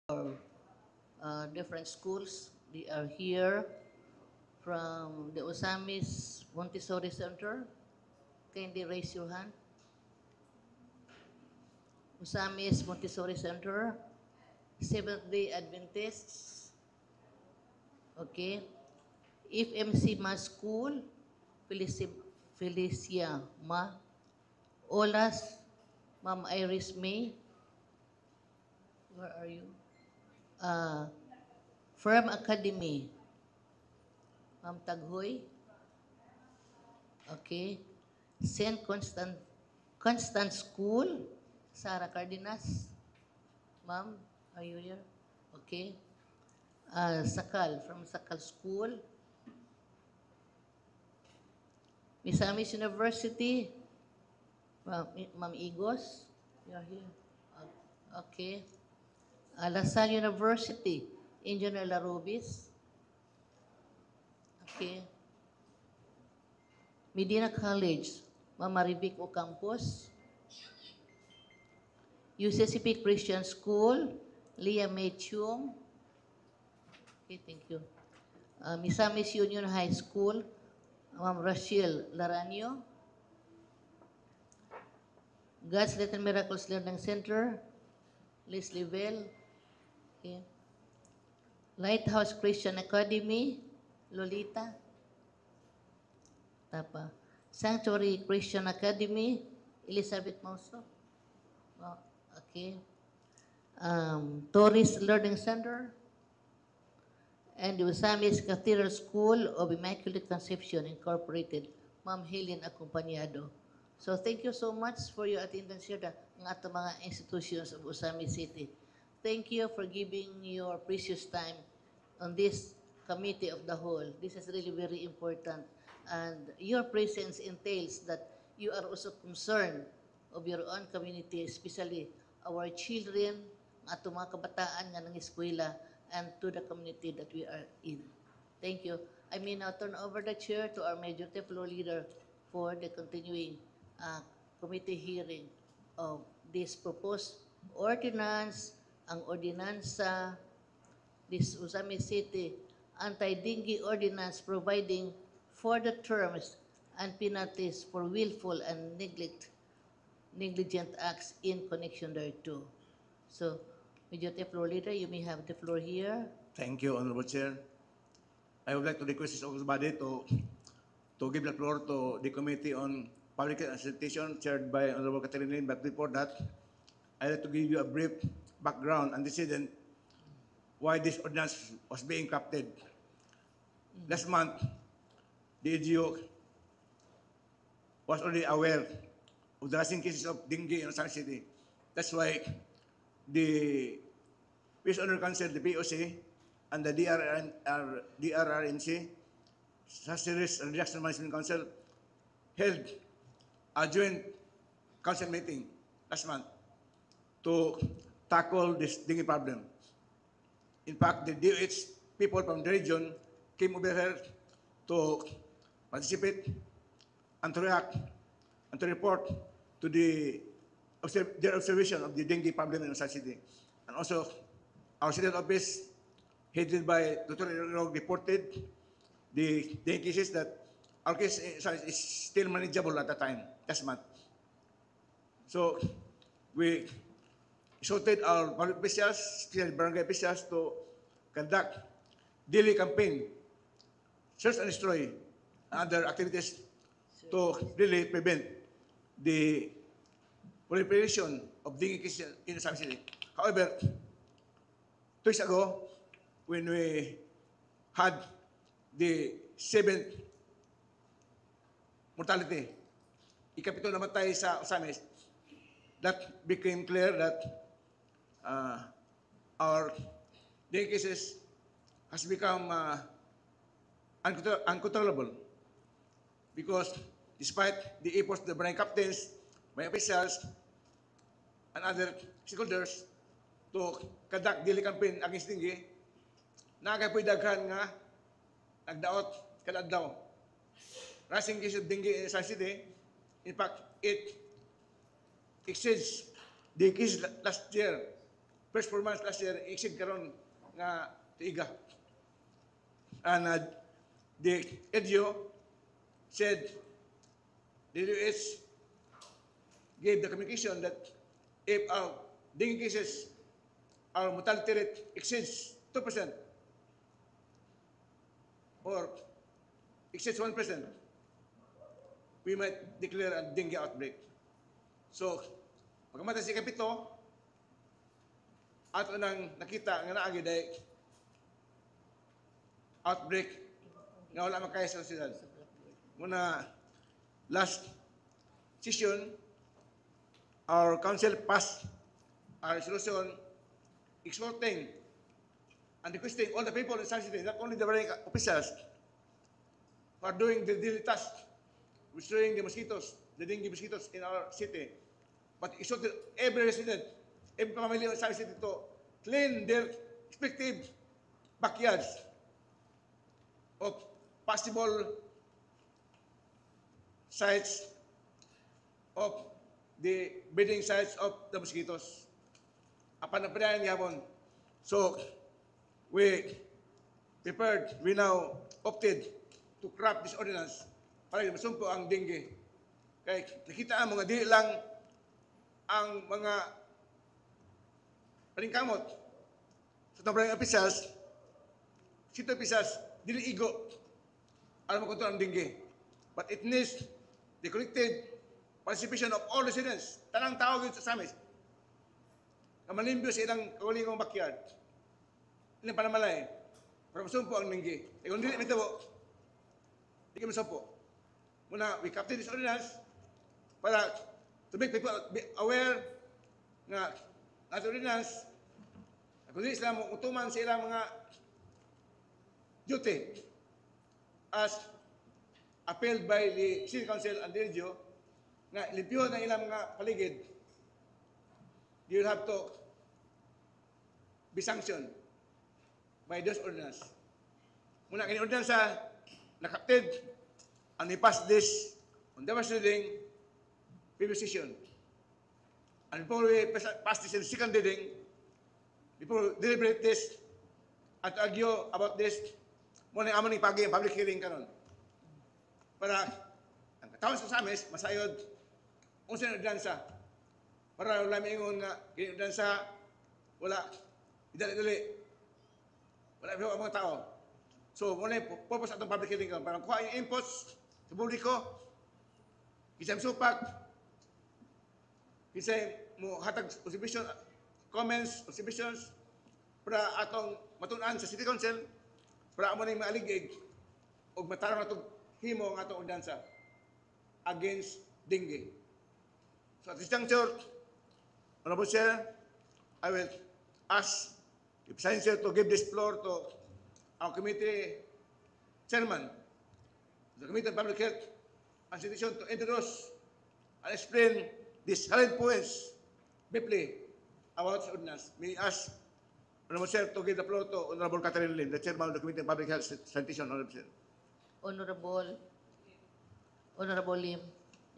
different schools. They are here from the Osamis Montessori Center. Kindly raise your hand. Osamis Montessori Center, Seventh-day Adventists. Okay. If MC Ma School, Felicia Ma. Olas, Ma'am Iris May. Where are you? Uh, Firm Academy, Ma'am Taghoy. Okay. Saint Constant School, Sarah Cardenas. Ma'am, are you here? Okay. Sakal, from Sakal School. Misamis University, Ma'am Igos, you are here. Okay. LaSalle University, Engineer Larubis. Okay. Medina College, Ma'am Marivic Ocampos. UCCP Christian School, Leah May Chum. Okay, thank you. Misamis Union High School, Ma'am Rachel Laranio. God's Little Miracles Learning Center, Leslie Bell. Okay. Lighthouse Christian Academy, Lolita. Tapa. Sanctuary Christian Academy, Elizabeth Mauso. Oh, okay. Torres Learning Center, and the Usamis Cathedral School of Immaculate Conception Incorporated, Ma'am Helen Acompañado. So thank you so much for your attendance here ng ato mga institutions of Usami City. Thank you for giving your precious time on this committee of the whole. This is really very important. And your presence entails that you are also concerned of your own community, especially our children, ato mga kabataan nga ng eskwela, and to the community that we are in. Thank you. I may now turn over the chair to our Majority Floor Leader for the continuing committee hearing of this proposed ordinance, ang ordinansa, this Usami City Anti-Dengue Ordinance providing for the terms and penalties for willful and negligent acts in connection thereto. So, Majority Floor Leader, you may have the floor here. Thank you, Honorable Chair. I would like to request this August body to give the floor to the Committee on Public Sanitation chaired by Honorable Catherine Lin, but before that, I'd like to give you a brief background antecedent why this ordinance was being crafted. Last month, the EGO was already aware of the rising cases of dengue in San City. That's why the Peace Honor Council, the POC, and the DRRNC, Series Reduction Management Council, held a joint council meeting last month to tackle this dengue problem. In fact, the DOH people from the region came over here to participate and to react and to report to their observation of the dengue problem in San City. And also, our city office, headed by Dr. Irog, reported the dengue cases that our case is still manageable at the time, last month. So, we exhorted our public officials, especially barangay officials, to conduct daily campaign, search and destroy, and other activities to really prevent the proliferation of dengue cases in San City. However, 2 weeks ago, when we had the 7th mortality, ikapito namatay sa Osamis, that became clear that our dengue cases has become uncontrollable because despite the efforts of the barangay captains, my officials, and other stakeholders to conduct daily campaign against dengue, nagkapoy daghan nga nagdaot kada adlaw. Rising case of dengue in San City, in fact, it exceeds the case last year, first 4 months last year, exceed karon nga tiiga. And the LGU said the DOH gave the communication that if our dengue cases, our mortality rate exceeds 2% or exceeds 1%, we might declare a dengue outbreak. So, pagkamata si Kapito, ato nang nakita nga naagi day outbreak nga wala makaya sa osyudad. Muna, last session, our council passed a resolution exhorting and requesting all the people in San City, not only the barangay officials, for doing the daily task, restoring the mosquitoes, the dengue mosquitoes in our city, but exhorted every resident, every family in San City to clean their respective backyards of possible sites of the breeding sites of the mosquitoes. Apan na padayan gihapon. So, we now opted to craft this ordinance para masumpo ang dengue. Kaya nakita ang mga di lang ang mga paningkamot sa tabarang officials, city officials, dili igo para makontrol ang dengue. But it needs the collective participation of all residents, tanang tao sa Samis, na malimpyo sa ilang kawalingong backyard, ilang panamalay, para masumpo ang dengue. E kung dili mitabo, di kami masumpo. Muna, we captain this ordinance para to make people be aware nga natin ordinance, kung dili sila utuman sa ilang mga duty as appealed by the City Council and the LGU, nga limpyo na ilang mga paligid, you will have to be sanctioned by those ordinance. Muna, kini ordinance nakapted and we passed this on the first reading, previous session. And before we pass this in the second reading, before we deliberate this and to argue about this, muna yung amon pagi public hearing karon. Para ang katawan sa Samis, masayod, kung sino dansa. Para wala may ingon nga, kini dansa, wala, idali-dali. Wala ang mga tao. So, muna yung purpose atong public hearing karon. Para kuha yung inputs sa publiko, kisang supak, kisang mo hatag exhibition, comments, exhibitions, para atong matunan sa City Council, para amo na yung maaligig, o matarang na itong himo ng atong ordansa against dengue. So at this juncture, Honorable Chair, I will ask the President to give this floor to our committee chairman, the Committee on Public Health and Sanitation, to introduce and explain these 100 points briefly about the ordinance. May I ask Honorable Chair to give the floor to Honorable Catherine Lim, the Chairman of the Committee on Public Health and Sanitation. Honorable Chair. Honorable Lim,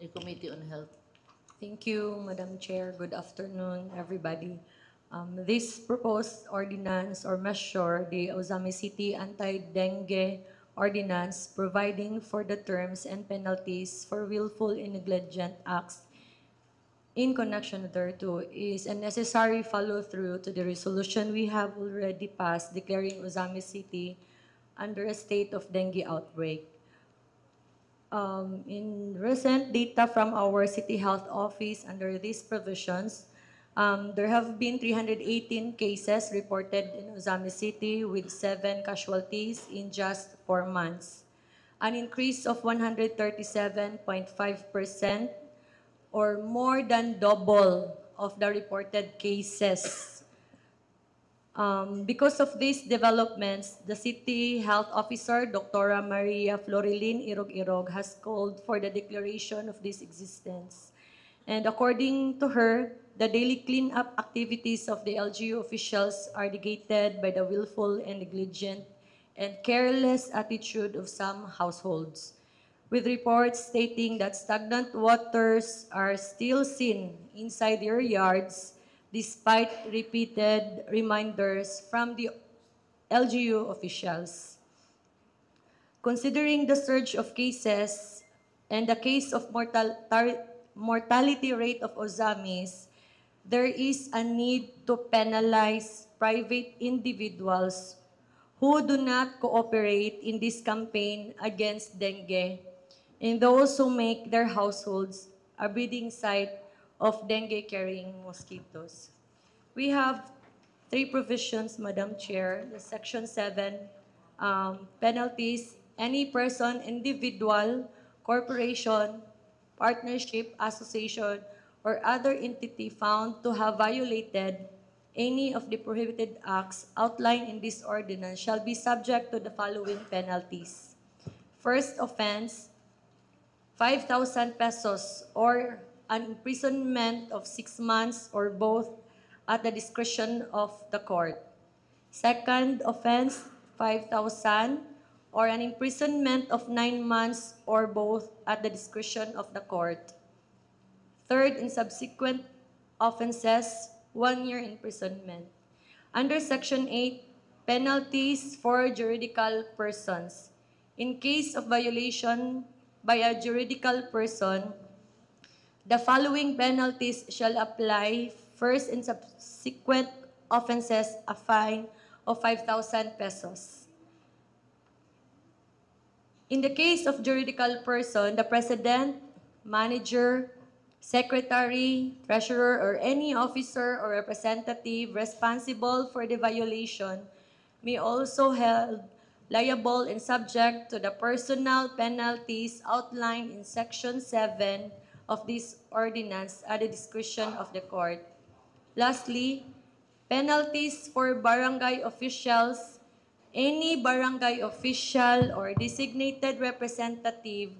the Committee on Health. Thank you, Madam Chair. Good afternoon, everybody. This proposed ordinance or measure, the Ozamis City Anti-Dengue Ordinance, providing for the terms and penalties for willful and negligent acts in connection thereto, is a necessary follow-through to the resolution we have already passed declaring Ozamis City under a state of dengue outbreak. In recent data from our City Health Office under these provisions, there have been 318 cases reported in Ozamis City with 7 casualties in just 4 months, an increase of 137.5% or more than double of the reported cases. Because of these developments, the City Health Officer, Dr. Maria Florilyn Irog-Irog, has called for the declaration of this existence. And according to her, the daily cleanup activities of the LGU officials are negated by the willful and negligent and careless attitude of some households, with reports stating that stagnant waters are still seen inside their yards despite repeated reminders from the LGU officials. Considering the surge of cases and the case of mortality rate of Ozamis, there is a need to penalize private individuals who do not cooperate in this campaign against dengue and those who make their households a breeding site of dengue-carrying mosquitoes. We have three provisions, Madam Chair. The Section 7, penalties. Any person, individual, corporation, partnership, association, or other entity found to have violated any of the prohibited acts outlined in this ordinance shall be subject to the following penalties. First offense, 5,000 pesos or an imprisonment of 6 months or both at the discretion of the court. Second offense, 5,000 or an imprisonment of 9 months or both at the discretion of the court. Third and subsequent offenses, 1 year imprisonment. Under Section 8, penalties for juridical persons. In case of violation by a juridical person, the following penalties shall apply. First and subsequent offenses, a fine of 5,000 pesos. In the case of juridical person, the president, manager, secretary, treasurer, or any officer or representative responsible for the violation may also held liable and subject to the personal penalties outlined in Section 7 of this ordinance at the discretion of the court. Lastly, penalties for barangay officials. Any barangay official or designated representative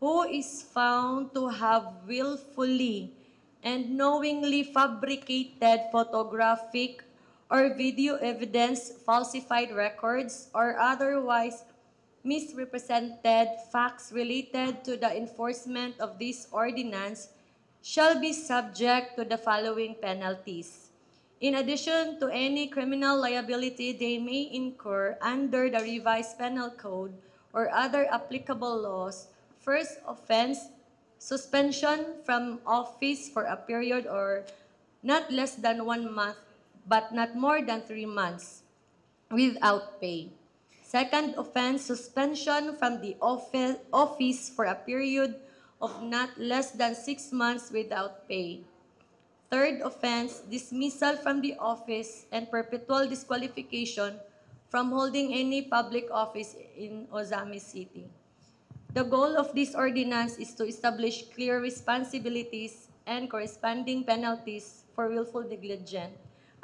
who is found to have willfully and knowingly fabricated photographic or video evidence, falsified records, or otherwise misrepresented facts related to the enforcement of this ordinance shall be subject to the following penalties. In addition to any criminal liability they may incur under the revised penal code or other applicable laws, first offense, suspension from office for a period or not less than 1 month but not more than 3 months without pay. Second offense, suspension from the office for a period of not less than 6 months without pay. Third offense, dismissal from the office and perpetual disqualification from holding any public office in Ozamis City. The goal of this ordinance is to establish clear responsibilities and corresponding penalties for willful negligent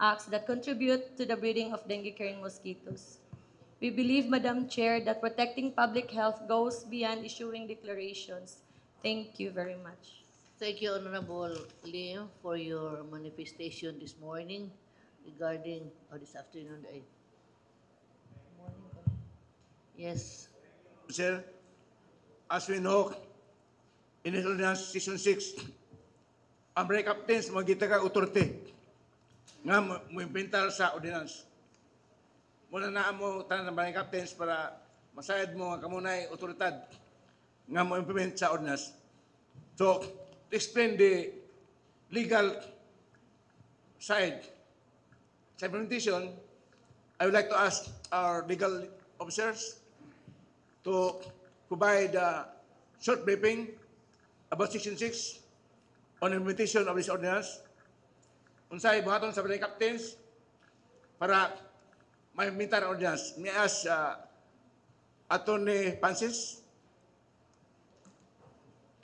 acts that contribute to the breeding of dengue-carrying mosquitoes. We believe, Madam Chair, that protecting public health goes beyond issuing declarations. Thank you very much. Thank you, Honorable Leo, for your manifestation this morning regarding, or this afternoon. Morning. Yes. Sir, as we know, in this ordinance, Season 6, ang barangay captains, magita ka authority nga mo implementar sa ordinance. Muna na mo tanan ng barangay captains para masayad mo nga kamunay otoridad nga mo implement sa ordinance. So, to explain the legal side sa implementation, I would like to ask our legal officers to provide a short briefing about Section 6 on implementation of this ordinance. Unsay buhaton sa barangay captains para ma-implementar ang ordinance. May I ask Attorney Francis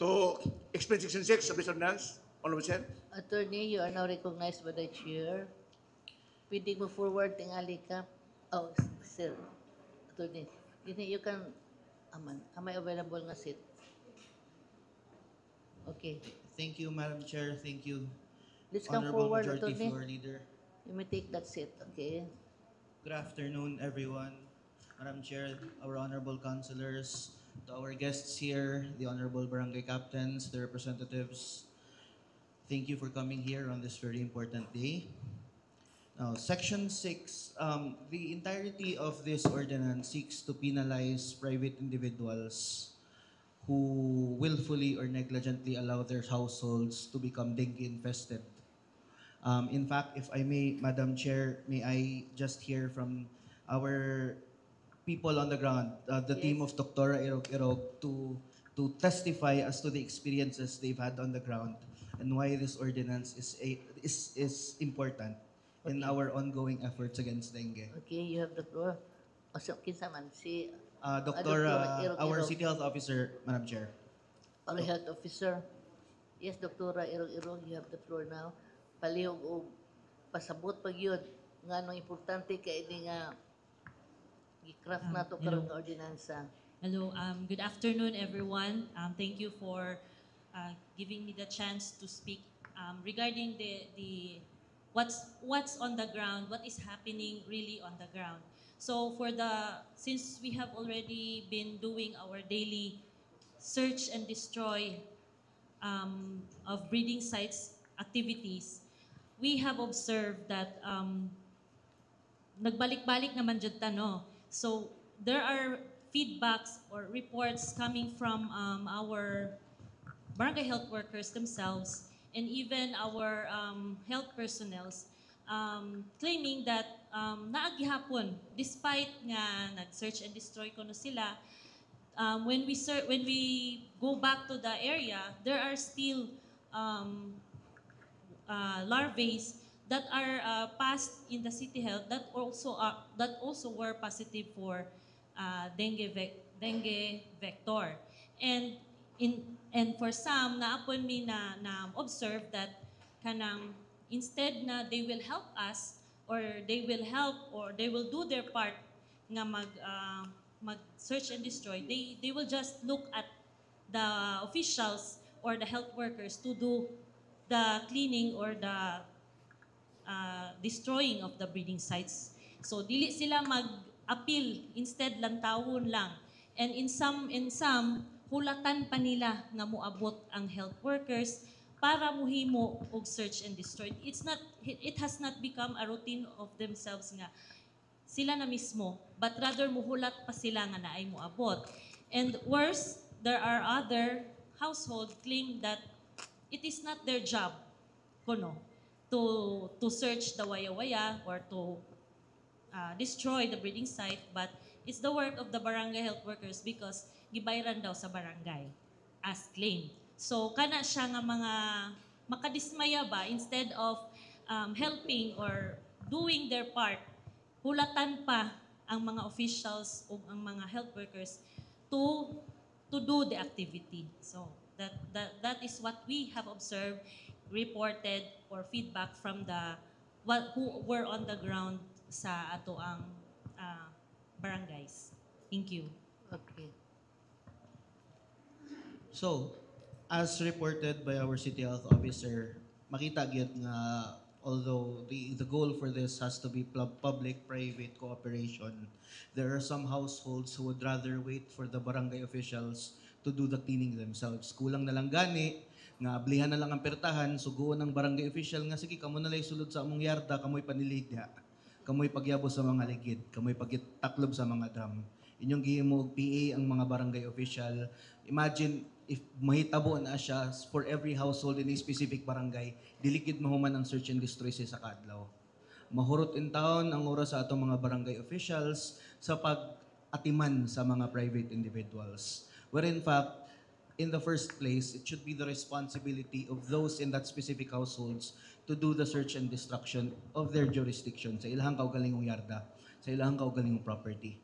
to explain Section 6 of this ordinance. Honorable Chair. Attorney, you are now recognized by the chair. Pwede mo forward tingali ka. Oh, sir. Attorney, you can, am I available nga seat? Okay. Thank you, Madam Chair. Thank you, Let's come Honorable forward, Majority Attorney. Floor Leader. You may take that seat, okay? Good afternoon, everyone. Madam Chair, our honorable councilors, to our guests here, the honorable barangay captains, the representatives Thank you for coming here on this very important day. Now, Section 6, the entirety of this ordinance seeks to penalize private individuals who willfully or negligently allow their households to become dengue infested. In fact, if I may, Madam Chair, may I just hear from our people on the ground, the team of Dr. Irog, to testify as to the experiences they've had on the ground and why this ordinance is important in our ongoing efforts against dengue. Okay, you have the floor. O, so, kinsa man, si Dr. Irog Our Irog. City Health Officer, Madam Chair. Our health officer. Yes, Dr. Irog, you have the floor now. Palihog o pasabot pag yun. Nga nung importante kay di nga i-craft na to Hello. karong nga ordinansa. Hello, good afternoon, everyone. Thank you for giving me the chance to speak regarding the what's on the ground, what is happening really on the ground. So since we have already been doing our daily search and destroy of breeding sites activities, we have observed that nagbalik-balik naman jud ta, no? So there are feedbacks or reports coming from our barangay health workers themselves and even our health personnels claiming that naagihapon despite nga nag-search and destroy kuno sila, when we go back to the area, there are still larvae that are passed in the city health that also were positive for dengue vector, and for some naapon mi na observe that kanang instead na they will help us or they will do their part nga mag search and destroy, they will just look at the officials or the health workers to do the cleaning or the destroying of the breeding sites. So dili sila mag-appeal, instead lang tawon lang. And in some hulatan pa nila nga moabot ang health workers para muhimo og search and destroy. It has not become a routine of themselves nga sila na mismo, but rather muhulat pa sila nga naay moabot. And worse, there are other household claim that it is not their job kuno to search the waya-waya or to destroy the breeding site, but it's the work of the barangay health workers because gibayran daw sa barangay as claim. So kana siya nga mga makadismaya ba, instead of helping or doing their part, hulatan pa ang mga officials o ang mga health workers to do the activity. So that is what we have observed, reported, or feedback from who were on the ground sa ato ang barangays. Thank you. Okay. So, as reported by our City Health Officer, makita gyud nga although the goal for this has to be public-private cooperation, there are some households who would rather wait for the barangay officials to do the cleaning themselves. Kulang na lang gani, nga ablihan na lang ang pertahan, suguon ng barangay official nga sige kamo na lay sulod sa among yarda, kamoy paniligya, kamoy pagyabo sa mga ligid, kamoy pagtaklob sa mga drum. Inyong gihimo og PA ang mga barangay official. Imagine if mahitabo na siya for every household in a specific barangay, dilikid mahuman ang search and destroy sa kadlaw. Mahurot in town ang oras sa atong mga barangay officials sa pag-atiman sa mga private individuals. Where in fact, in the first place, it should be the responsibility of those in that specific households to do the search and destruction of their jurisdiction sa ilahang kaugalingong yarda, sa ilahang kaugalingong property.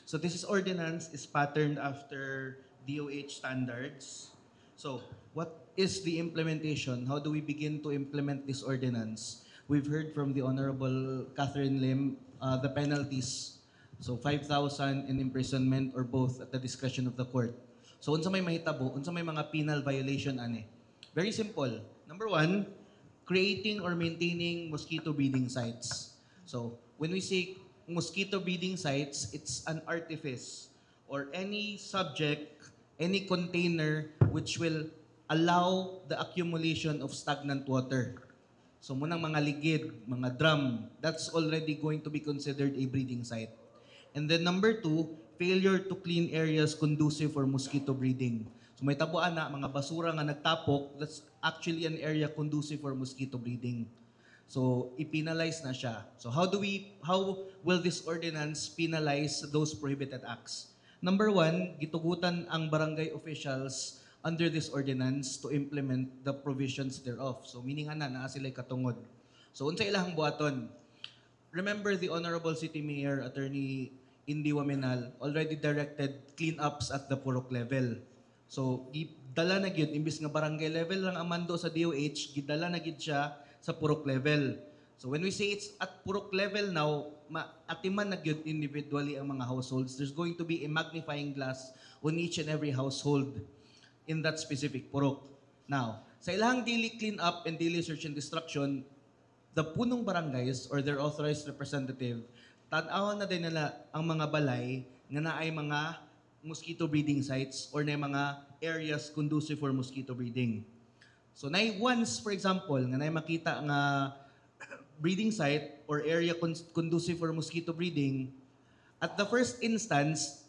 So this ordinance is patterned after DOH standards. So what is the implementation? How do we begin to implement this ordinance? We've heard from the Honorable Catherine Lim the penalties. So 5,000 in imprisonment or both at the discretion of the court. So unsa may mahitabo, unsa may mga penal violation ani? Very simple. Number 1, creating or maintaining mosquito breeding sites. So when we say mosquito breeding sites, it's an artifice or any subject, any container which will allow the accumulation of stagnant water. So munang mga ligid, mga drum, that's already going to be considered a breeding site. And then number 2, failure to clean areas conducive for mosquito breeding. So may tabuan na, mga basura nga nagtapok, that's actually an area conducive for mosquito breeding. So, i-penalize na siya. So, how will this ordinance penalize those prohibited acts? Number 1, gitugutan ang barangay officials under this ordinance to implement the provisions thereof. So, meaning naa sila'y katungod. So, unsa ilahang buhaton? Remember the Honorable City Mayor, Attorney Indy Waminal, already directed cleanups at the purok level. So, gidala na gyud imbis nga barangay level lang ang mando sa DOH, gidala na gyud siya sa purok level. So when we say it's at purok level now, atiman na gyud individually ang mga households. There's going to be a magnifying glass on each and every household in that specific purok. Now, sa ilahang daily clean up and daily search and destruction, the punong barangays or their authorized representative, tan-awan na din nila ang mga balay nga naay mga mosquito breeding sites or na mga areas conducive for mosquito breeding. So, once, for example, nga makita nga breeding site or area conducive for mosquito breeding, at the first instance,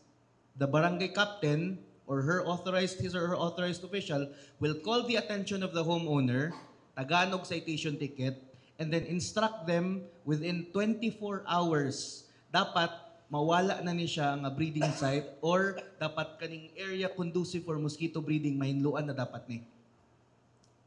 the barangay captain or his or her authorized official will call the attention of the homeowner, taganog citation ticket, and then instruct them within 24 hours, dapat mawala na ni siya nga breeding site or dapat kaning area conducive for mosquito breeding mahinluan na dapat ni.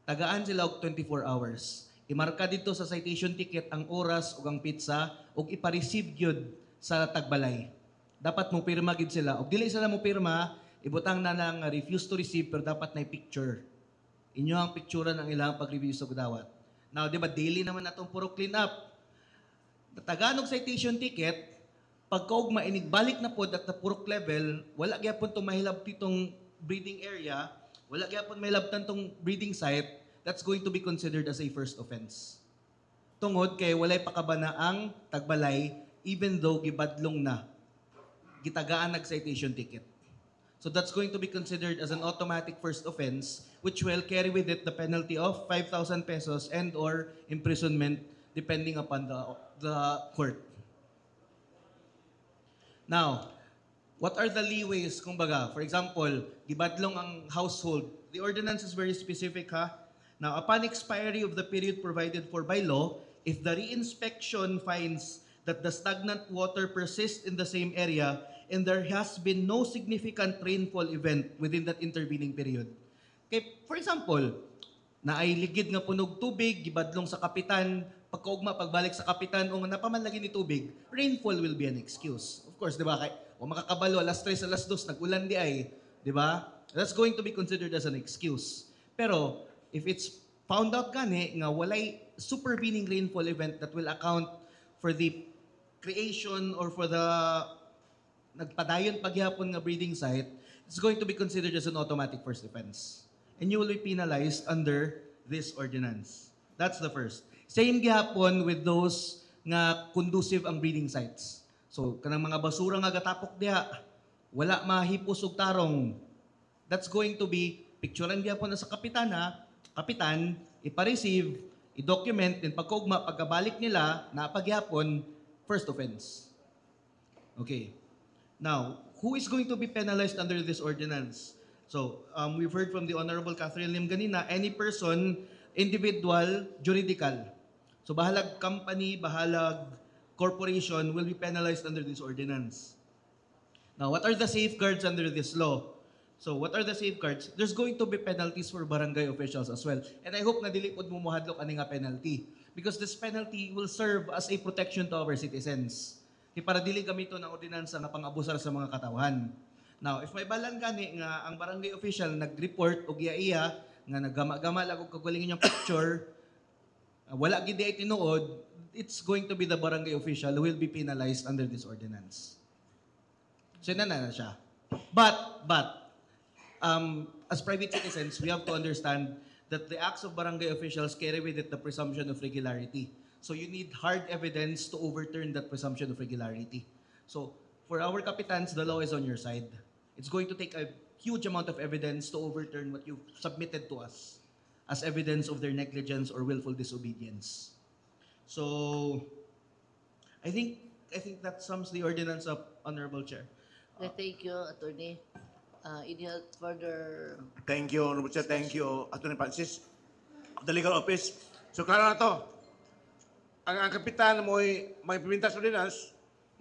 Tagaan sila og 24 hours. Imarka dito sa citation ticket ang oras ug ang pizza ug ipa-receive gyud sa tagbalay. Dapat mo pirma gyud sila. Ug dili sila mo pirma, ibutang na lang refuse to receive pero dapat na picture. Inyo ang picturean ang ilang pag-review sa gudawat. Now, di ba daily naman natong puro clean up. Tagaan og citation ticket, pagkaugma inigbalik na pod at the purok level, wala gyapon to mahilab titong breeding area, wala gyapon mahilabtan tong breeding site, that's going to be considered as a first offense. Tungod kay walay pakabana ang tagbalay even though gibadlong na, gitagaan nag citation ticket. So that's going to be considered as an automatic first offense which will carry with it the penalty of 5,000 pesos and or imprisonment depending upon the court. Now, what are the leeways? Kumbaga, for example, gibadlong ang household. The ordinance is very specific ha. Now, upon expiry of the period provided for by law, if the reinspection finds that the stagnant water persists in the same area and there has been no significant rainfall event within that intervening period. Okay, for example, naay ligid nga punog tubig, gibadlong sa kapitan, pagkaugma, pagbalik sa kapitan, o napaman lagi ni tubig, rainfall will be an excuse. Of course, di ba? O makakabalo, alas 3, alas 2, nag-ulan di ay. Di ba? That's going to be considered as an excuse. Pero, if it's found out gani nga walay supervening rainfall event that will account for the creation or for the nagpadayon paghapon nga breeding site, it's going to be considered as an automatic first offense. And you will be penalized under this ordinance. That's the first. Same gihapon with those nga conducive ang breeding sites. So, kanang mga basura nga gatapok diha, wala mahipos og tarong. That's going to be picturean gihapon na sa kapitan ha. Kapitan, ipa-receive, i-document, then pagkaugma, pagkabalik nila, napagyapon, first offense. Okay. Now, who is going to be penalized under this ordinance? So, we've heard from the Honorable Catherine Lim ganina, any person, individual, juridical. So, bahalag company, bahalag corporation will be penalized under this ordinance. Now, what are the safeguards under this law? So, what are the safeguards? There's going to be penalties for barangay officials as well. And I hope na dili pod mo mohadlok ani nga penalty. Because this penalty will serve as a protection to our citizens. Para dili gamito ng ordinansa nga pang-abusar sa mga katawhan. Now, if may balang gani nga ang barangay official nag-report o iya-iya nga naggama-gama lang og kagaling inyong picture, wala gid ay tinuod, it's going to be the barangay official who will be penalized under this ordinance. So, na siya. But, as private citizens, we have to understand that the acts of barangay officials carry with it the presumption of regularity. So you need hard evidence to overturn that presumption of regularity. So for our kapitans, the law is on your side. It's going to take a huge amount of evidence to overturn what you've submitted to us as evidence of their negligence or willful disobedience. So, I think that sums the ordinance up, Honorable Chair. Okay, thank you, Attorney. Any further? Thank you, Honorable Chair. Thank you, Attorney Francis of the Legal Office. So, klaro na to. Ang kapitan may pimintas ordinance,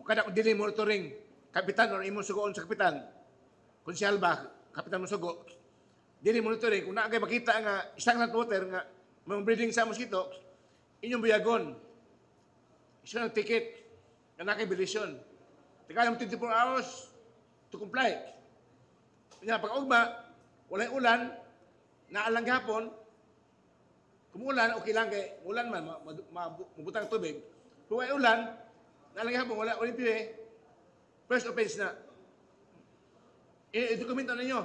kada ko dili monitoring kapitan or imong sugoon sa kapitan. Konsyal ba, kapitan mo sugo. Dili monitoring, kung naagay makita nga isang water nga mga breeding sa mosquito, inyong buyagon. Isa ng ticket nga nakibilisyon. Tika ng 24 hours to comply. Kanya pag-ugma, walay ulan, naalang hapon, kumulan, okay lang kay ulan man, mabutang tubig. Kung walay ulan, naalang hapon, wala pili, first offense na. I-dokumento ninyo.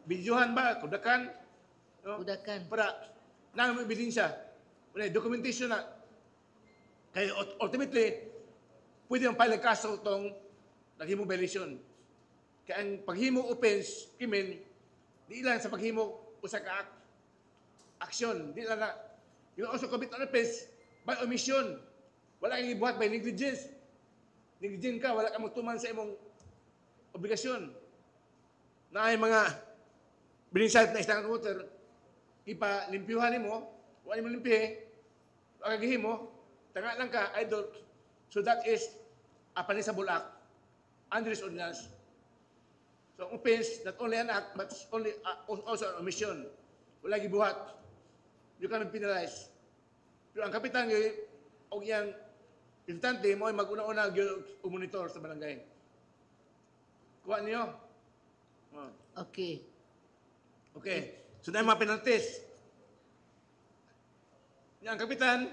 Videohan ba? Kudakan? No? Kudakan. Para namin ebidensya. Documentation na. Kaya ultimately, pwede ang file ng kaso itong naghimo violation. Kaya ang paghimo offense, krimen, di lang sa paghimo usa ka action. Di lang na. You also commit an offense by omission. Wala kang ibuhat by negligence. Negligent ka, wala kang magtuman sa imong obligasyon. Na ay mga bininsad na isang water, ipalimpyuhan mo, wala mo limpye, agagihin mo, tanga lang ka, idol. So that is a punishable act under this ordinance. So offense, not only an act, but only also an omission. Wala gibuhat. You cannot penalize. Pero ang kapitan yung o yung importante mo ay mag-una-una monitor sa barangay. Kuha niyo. Oh. Okay. Okay. So na yung mga penalties. Ang kapitan,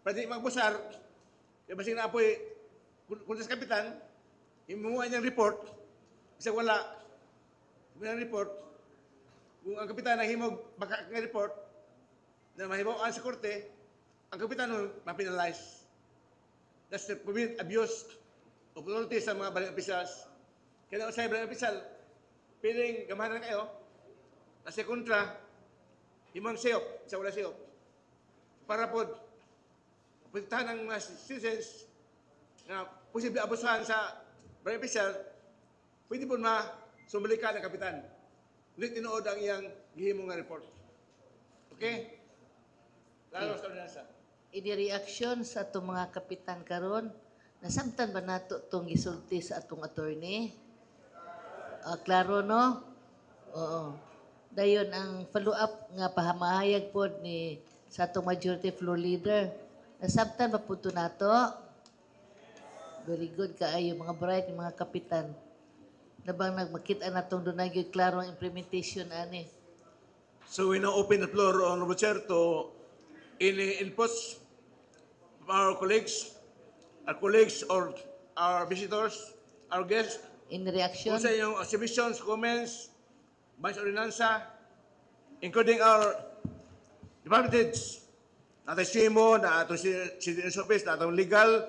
pwede magbusar, kaya basing na apoy, kung sa kapitan, imunguha niyang report, kasi wala, imunguha report, kung ang kapitan nahimog baka ng report, na mahibawaan sa korte, ang kapitan nun, ma-penalize. That's to prevent abuse of authority sa mga barangay officials. Kaya na sa barangay official, piling gamahan na kayo, nasa kontra, himang siyop, sa wala siyop. Para po, puntahan ng mga citizens na posible abusahan sa barangay official, pwede po sumalikan ng kapitan. Ulit tinuod ang iyang gihimong nga report. Okay? Lalo sa ordinansa. Ini reaction sa atong mga kapitan karon, nasabtan ba nato itong gisulti sa atong attorney? Klaro, no? Oo. Dayon ang follow-up nga pahamahayag po ni sa atong majority floor leader. Nasabtan ba po ito nato? Very good kaayo, mga bright, mga kapitan. Na bang nagmakita na itong doon nagyo'y klarong implementation, ani? So we now open the floor, Honorable Chair, to any inputs from our colleagues or our visitors, our guests. In reaction? Kung sa inyong submissions, comments, Vice Ordinansa, including our department heads, na atong SIMO, na atong City Office, na atong legal,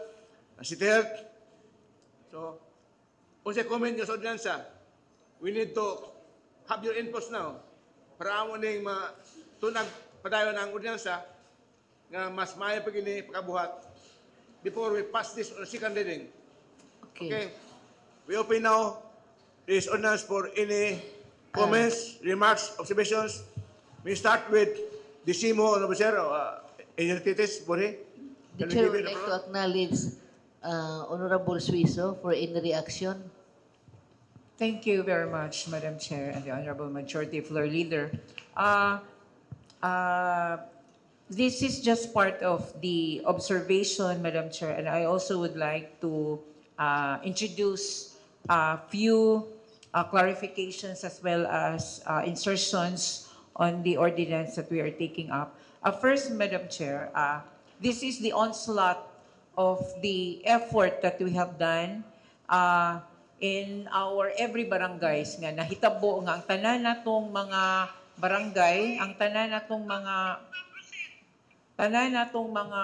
na City Health. So, kung sa comment nyo sa Ordinansa, we need to have your inputs now para amo ning tunag padayon ang Ordinansa nga mas maayo pa gini pagkabuhat before we pass this on second reading. Okay. We open now this ordinance for any comments, remarks, observations. We start with the SIMO, Honorable Chair, Engineer Titis, Borhe. The Chair would like to acknowledge Honorable Suizo for any reaction. Thank you very much, Madam Chair and the Honorable Majority Floor Leader. This is just part of the observation, Madam Chair, and I also would like to introduce a few clarifications as well as insertions on the ordinance that we are taking up. First, Madam Chair, this is the onslaught of the effort that we have done in our every barangays nga nahitabo nga ang tanan natong mga barangay, ang tanan natong mga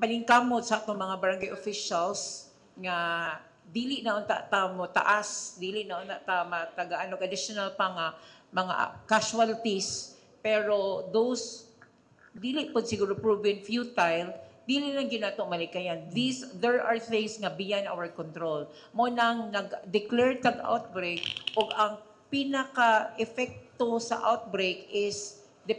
palingkamot sa atong mga barangay officials nga dili na unta ta mo taas, dili na unta ta matagaan og additional pa nga mga casualties, pero those dili pod siguro proven futile, dili lang gyud nato malikayan. There are things nga beyond our control. Mo nang nag-declare tag outbreak ug ang pinaka-epekto sa outbreak is the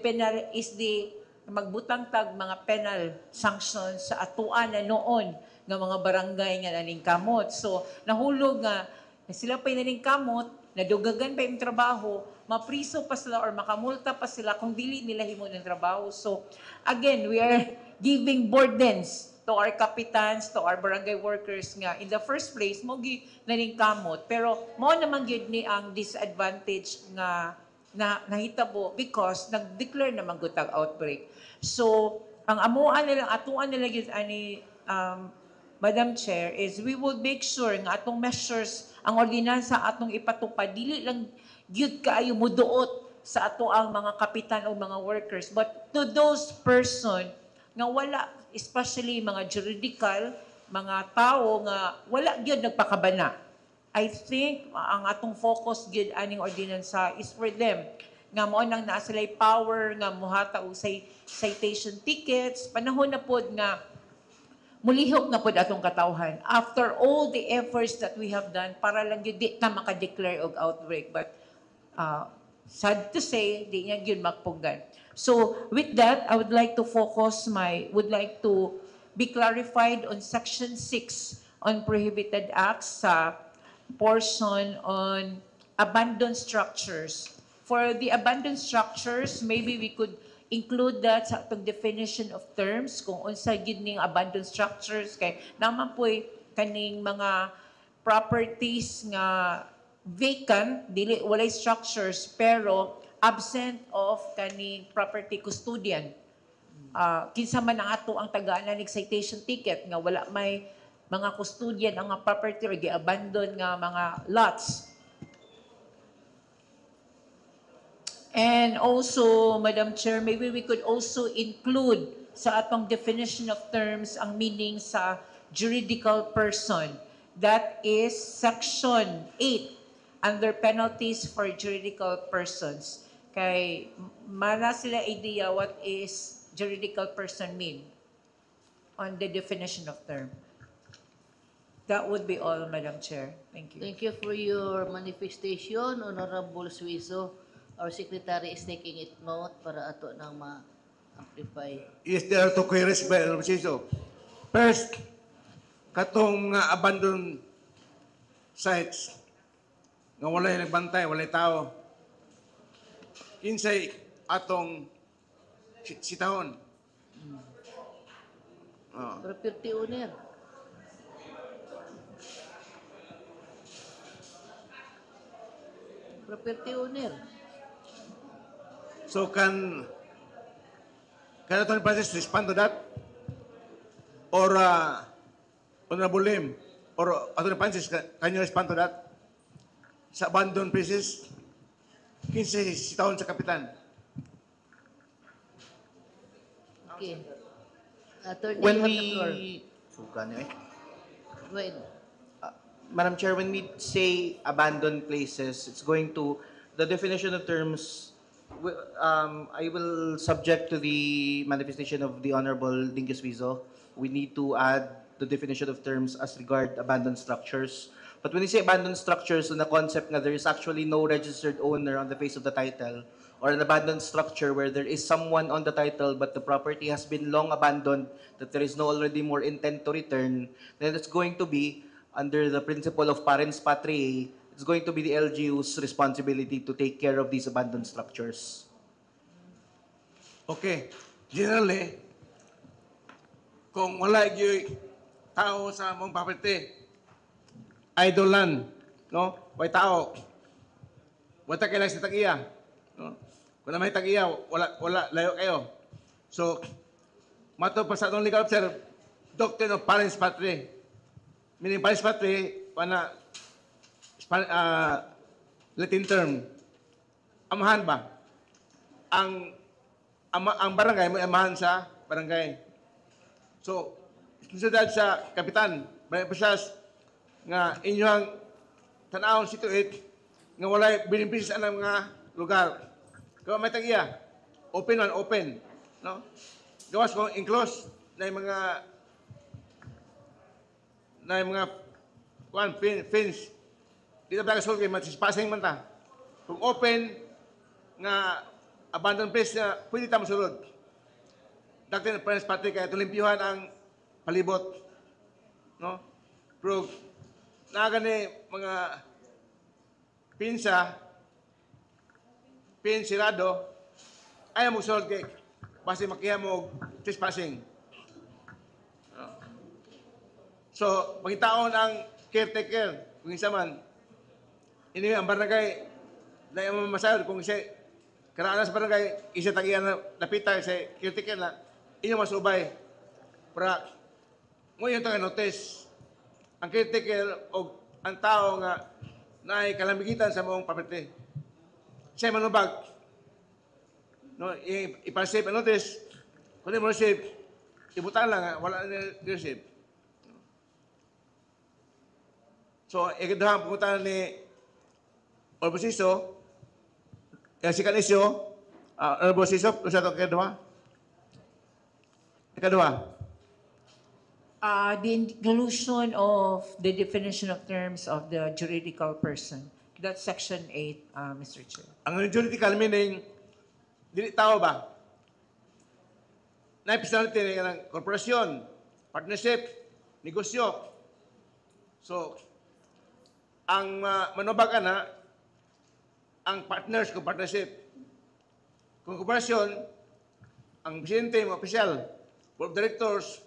magbutang tag mga penal sanctions sa atuan na noon nga mga barangay nga naning kamot. So nahulog nga sila pa naning kamot, nadugagan pa yung trabaho, mapriso pa sila or makamulta pa sila kung dili nila himo ng trabaho. So again, we are giving burdens to our kapitans, to our barangay workers nga in the first place mo gi naning kamot, pero mo naman gyud ni ang disadvantage nga na nahitabo because nag-declare naman gutag outbreak. So ang amuan nila, atuan nila gyud ani Madam Chair, is we will make sure nga atong measures, ang ordinansa atong ipatupad, dili lang gyud kaayo muduot sa ato ang mga kapitan o mga workers, but to those person nga wala, especially mga juridical, mga tao nga wala gyud nagpakabana. I think ang atong focus gyud aning ordinansa is for them nga mo nang naa sila'y power nga muhata og citation tickets, panahon na pod nga mulihok na pod atong katawhan after all the efforts that we have done para lang gyud di ta maka-declare og outbreak, but sad to say di niya gyud makpugdan. So with that, I would like to be clarified on section 6 on prohibited acts sa portion on abandoned structures. For the abandoned structures, maybe we could include that sa atong definition of terms kung unsa gyud ning abandoned structures, kay naman po'y kaning mga properties nga vacant, dili walay structures pero absent of kaning property custodian. Kinsa man ang ato ang tagaan ng citation ticket nga wala may mga custodian ang mga property or gi-abandon nga mga lots. And also, Madam Chair, maybe we could also include sa atong definition of terms ang meaning sa juridical person. That is section 8 under penalties for juridical persons. Kay mana sila idea what is juridical person mean on the definition of term. That would be all, Madam Chair. Thank you. Thank you for your manifestation, Honorable Suizo. Our Secretary is taking it note para ato nang ma-amplify. Yes, there are two queries by Honorable Chiso. First, katong abandoned sites nga walay nagbantay, walay tao. Kinsay atong sitahon. Property owner. Property owner. So can Attorney Francis respond to that? Or Honorable Lim? Or Attorney Francis, can you respond to that? Sa abandoned places, kinsay sitahon sa kapitan. Okay. Attorney, When you have the floor. Go ahead. Madam Chair, when we say abandoned places, it's going to, the definition of terms, I will subject to the manifestation of the Honorable Dingus Wizo. We need to add the definition of terms as regard abandoned structures. But when you say abandoned structures, on the concept na there is actually no registered owner on the face of the title, or an abandoned structure where there is someone on the title but the property has been long abandoned, that there is no already more intent to return, then it's going to be under the principle of parens patriae, it's going to be the LGU's responsibility to take care of these abandoned structures. Okay. Generally, kung wala yung tao sa mong property, idle land, no? May tao. Wala kailang sa tag-iya. No? Kung na may tag-iya, wala, layo kayo. So, mato pa sa atong legal officer, doctrine of parens patriae. Meaning parens patriae, Latin term, amahan ba? Ang barangay may amahan sa barangay. So, susunod sa kapitan, barangay officials, nga inyong tanawon situate nga walay benepisyo sa mga lugar. Kaya may tagiya, open man, open. No? Gawas kung enclosed na yung mga fence. Dito ba kasulti, matisipasing man ta. Kung open, nga abandoned place na pwede tayo masulod. Dagdag na Friends Party kaya tulimpiyuhan ang palibot. No? Pero nagani mga pinsirado, ayaw mo sulod kay basta makiha mo trespassing. So, pagkitaon ang caretaker, kung isa man, ini ang barangay, na yung masayod, kung isa, karaan sa barangay, isa tagiyan na lapita sa caretaker na, inyo masubay. Para, ngayon tayo notice, ang caretaker o ang tao nga na ay kalamigitan sa mong property. Siya manubag. No, ipasave ang notice, kung di mo receive, ibutan lang, wala na receive. So, ikaduhang pumunta ni Orbosiso, si Canisio, Orbosiso, kung sa ito ikaduha? The inclusion of the definition of terms of the juridical person. That's Section 8, Mr. Chair. Ang juridical meaning, dili tao ba? Na personality ng korporasyon, partnership, negosyo. So, ang manubag na ang partners kung partnership. Kung korporasyon, ang presidente, mga opisyal, board of directors,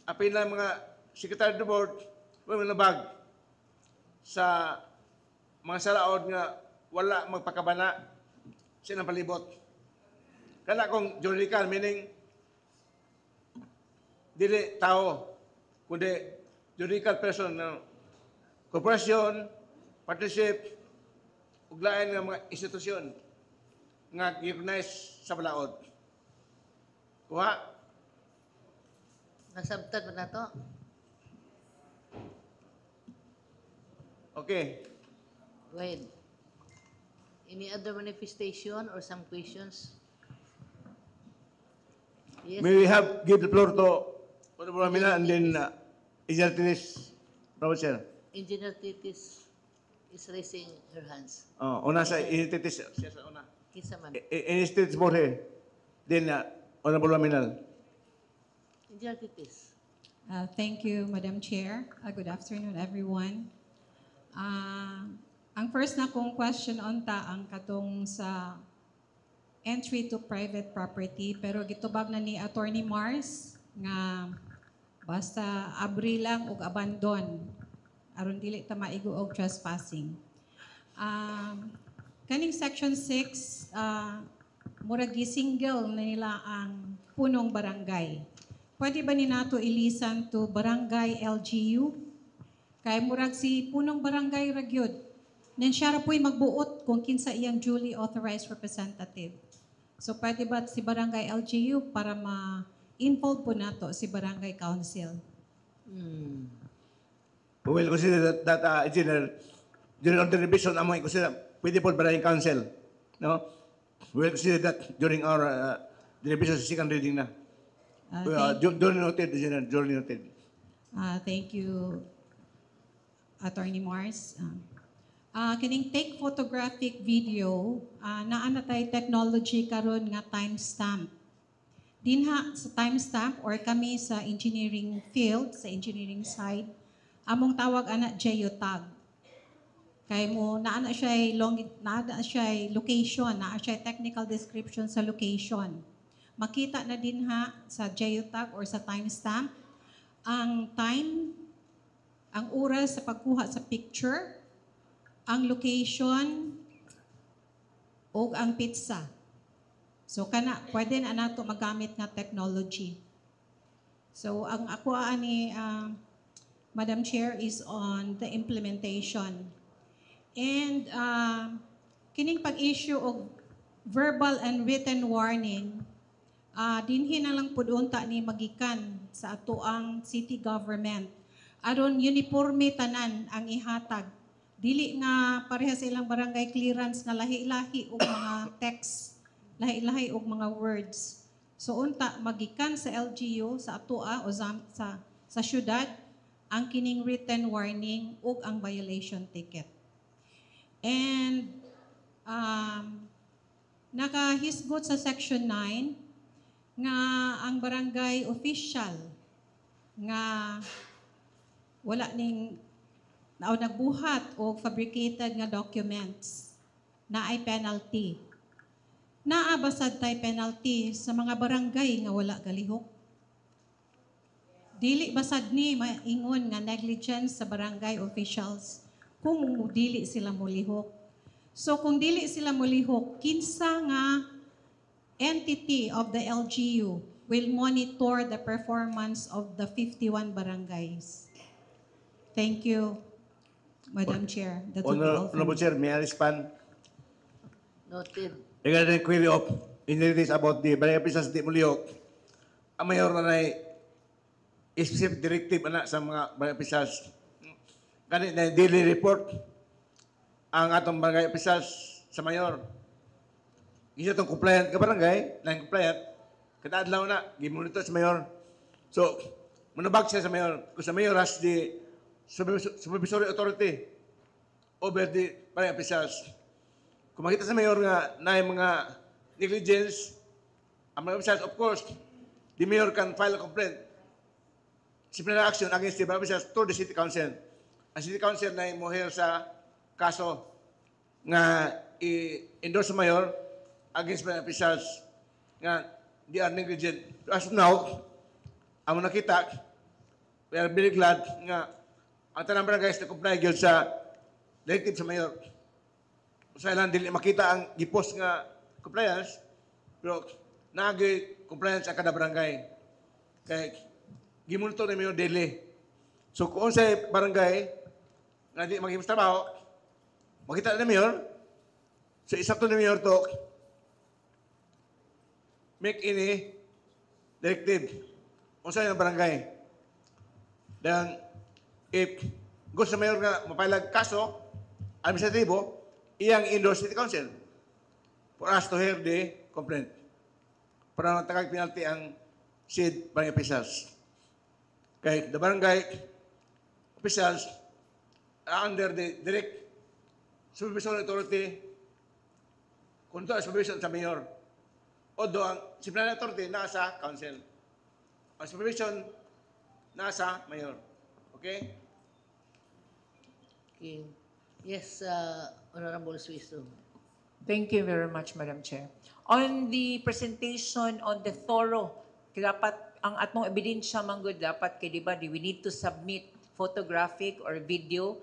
apil na mga secretary of the board, may manubag sa mga salaod nga wala magpakabana sa ng palibot. Kana kung juridical, meaning dili tao, kundi juridical person na korporasyon, partnership, uglayan ng mga institusyon nga recognize sa balaod. Kuha? Nasabtan mo na to? Okay. Go ahead. Any other manifestation or some questions? Yes. May we have give the floor to Honorable Amina and then Engineer Tinis, Professor. Engineer Titis is raising her hands. Una sa Initis, siya sa una. Kisa man. Initis Borhe, then Honorable Aminal. Engineer Titis. Thank you, Madam Chair. Good afternoon, everyone. Ang first na kong question onta ang katong sa entry to private property, pero gitubag na ni Attorney Mars nga basta abri lang og abandon aron dili ta maigo og trespassing. Kaning section 6 murag gisingle na nila ang punong barangay. Pwede ba ni nato ilisan to barangay LGU? Kay murag si punong barangay ra gyud. Nen siya ra po'y magbuot kung kinsa iyang duly authorized representative. So pwede ba si barangay LGU para ma-involve po nato si barangay council? We will consider that Engineer, during order revision, among consider, pwede po barangay council. No? We will consider that during our revision sa second reading na. Duly noted, Engineer, duly noted. Thank you, Attorney Mars. Kining take photographic video, naa na tay technology karon nga timestamp. Dinha sa timestamp or kami sa engineering field, sa engineering side, among tawag ana geotag. Kay mo naa na siya location, naa siya technical description sa location. Makita na dinha sa geotag or sa timestamp ang time, ang oras sa pagkuha sa picture, ang location, o ang pizza. So, pwede na nato magamit nga technology. So, ang ako ani, Madam Chair, is on the implementation. And, kining pag-issue of verbal and written warning, dinhi na lang pud unta ni magikan sa ato ang city government. aron uniforme tanan ang ihatag. Dili nga pareha sa ilang barangay clearance nga lahi-lahi og mga text, lahi-lahi og mga words. So unta magikan sa LGU sa atoa o sa syudad ang kining written warning ug ang violation ticket. And nakahisgot sa section 9 nga ang barangay official nga wala ning nagbuhat o fabricated nga documents na ay penalty. Naabasad tay penalty sa mga barangay nga wala galihok. Dili basad ni maingon nga negligence sa barangay officials kung dili sila molihok. So kung dili sila molihok, kinsa nga entity of the LGU will monitor the performance of the 51 barangays. Thank you, Madam Chair. That will be all from Honorable me. Chair, may I respond? Noted. Regarding the query of inheritance about the barangay officials di Muliok, ang mayor na specific directive ana sa mga barangay officials. Kani na daily report ang atong barangay officials sa mayor. Isa itong compliant ka barangay, non-compliant, kada adlaw na, gimonitor sa mayor. So, manubag siya sa mayor. Kung sa mayor has the supervisory authority over the barangay officials. Kung makita sa mayor nga na yung mga negligence, ang mga officials, of course, the mayor can file a complaint. Disciplinary action against the barangay officials to the city council. Ang city council na imuhir sa kaso nga i-endorse sa mayor against barangay officials nga they are negligent. As of now, ang nakita, we are very glad nga ang tanang barangays na comply gyud sa directive sa mayor. Sa ilang dili makita ang gipos nga compliance, pero naagi compliance ang kada barangay. Kay gimonitor ni mayor daily. So kung sa barangay na di maghimus trabaho, makita ni mayor, so isakto ni mayor to make any directive kung sa yung barangay. Then, if gusto mayor nga mapailag kaso, administratibo, iyang endorse city council for us to hear the complaint. Para matagag penalty ang said barangay officials. Kay the barangay officials are under the direct supervisory authority kung ito ang supervision sa mayor. Although ang disciplinary authority nasa council. Ang supervision nasa mayor. Okay? Okay. Yes, Honorable Suizo. Thank you very much, Madam Chair. On the presentation on the thorough, dapat ang atmong ebidensya manggod dapat kay di ba we need to submit photographic or video.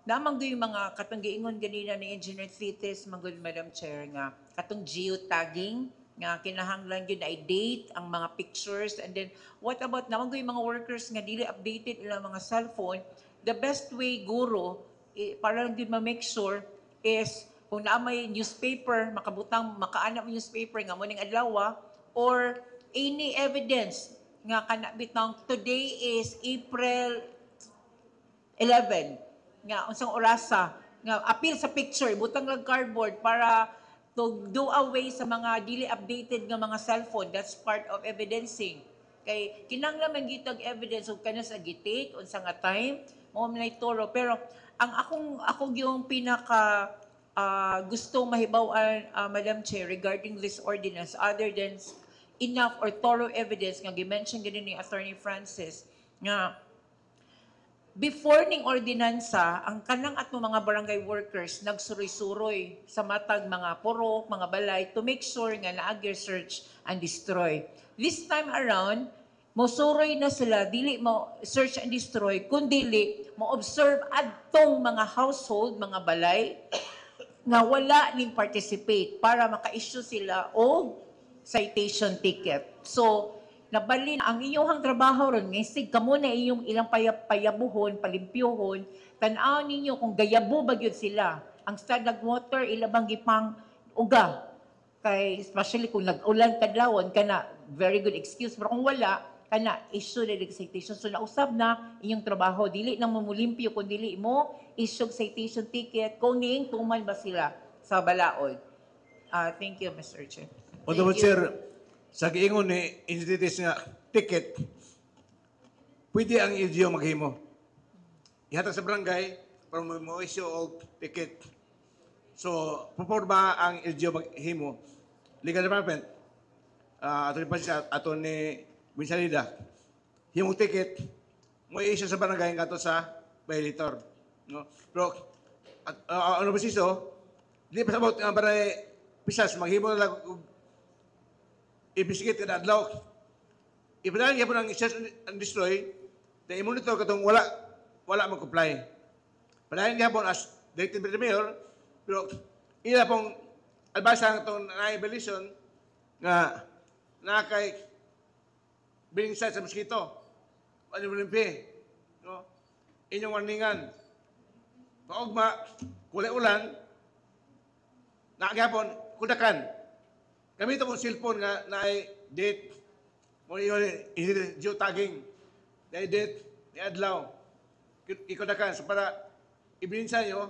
Namang yung mga katong giingon ganina ni Engineer Thites manggod, Madam Chair, nga katong geotagging nga kinahanglan yun ay date ang mga pictures, and then what about namang yung mga workers nga dili updated ilang mga cellphone. The best way guro para lang din ma-make sure is kung na may newspaper, makaanap mo newspaper nga mo ning adlaw, or any evidence nga kanabit ng today is April 11 nga unsang orasa nga appeal sa picture, butang lang cardboard para to do away sa mga dili updated nga mga cellphone. That's part of evidencing. Kay kinahanglan man gitag evidence ug kana sa gitake unsa nga time mo man toro, pero ang akong yung pinaka gustong mahibaw-an, Madam Chair, regarding this ordinance, other than enough or thorough evidence nga gi-mention gani ni Attorney Francis nga before ning ordinansa, ang kanang atong mga barangay workers nagsuroy-suroy sa matag mga purok, mga balay to make sure nga naagir search and destroy. This time around, mosuroy na sila, dili mo search and destroy, kundi mo observe adtong mga household, mga balay nga wala ning participate para maka-issue sila og citation ticket. So, nabalin ang iyong trabaho ron, ngayon kamo na iyong ilang payabuhon, palimpyohon, tanaw ninyo kung gayabo ba yun sila. Ang stagnant water, ilabang gipang uga. Kay, especially kung nag-ulan kadlawon, kana, very good excuse. Pero kung wala, kana issue na citation. So nausab na inyong trabaho, dili nang mumulimpyo kung dili mo issue citation ticket kung ning tuman ba sila sa balaod. Thank you, Mr. Chair. Honorable Thank you. Chair, sa giingon ni entities nga ticket, pwede ang LGU maghimo. Ihatag sa barangay para mo issue og ticket. So, proporma ang LGU maghimo. Legal Department, ato ni Pansi, ato ni Minsalida, himong ticket, mo issue sa barangay nga ato sa violator. No? Pero, ano ba siso, di pa sabot ang barangay pisas, maghimo na lang i-investigate kada adlaw. Ipadaan niya po ng search and destroy na i-monitor katong wala mag-comply. Padayon niya po as directed by the mayor, pero ila pong albasa itong na-evaluation nga nakakay billing site sa mosquito. Ano mo limpi? No? Inyong warningan. Paugma, kulay ulan, nakagapon, kudakan. Gamit akong cellphone nga na ay date, mo yung geotagging, na ay date, ni adlaw, ikudakan. So para ibininsa nyo,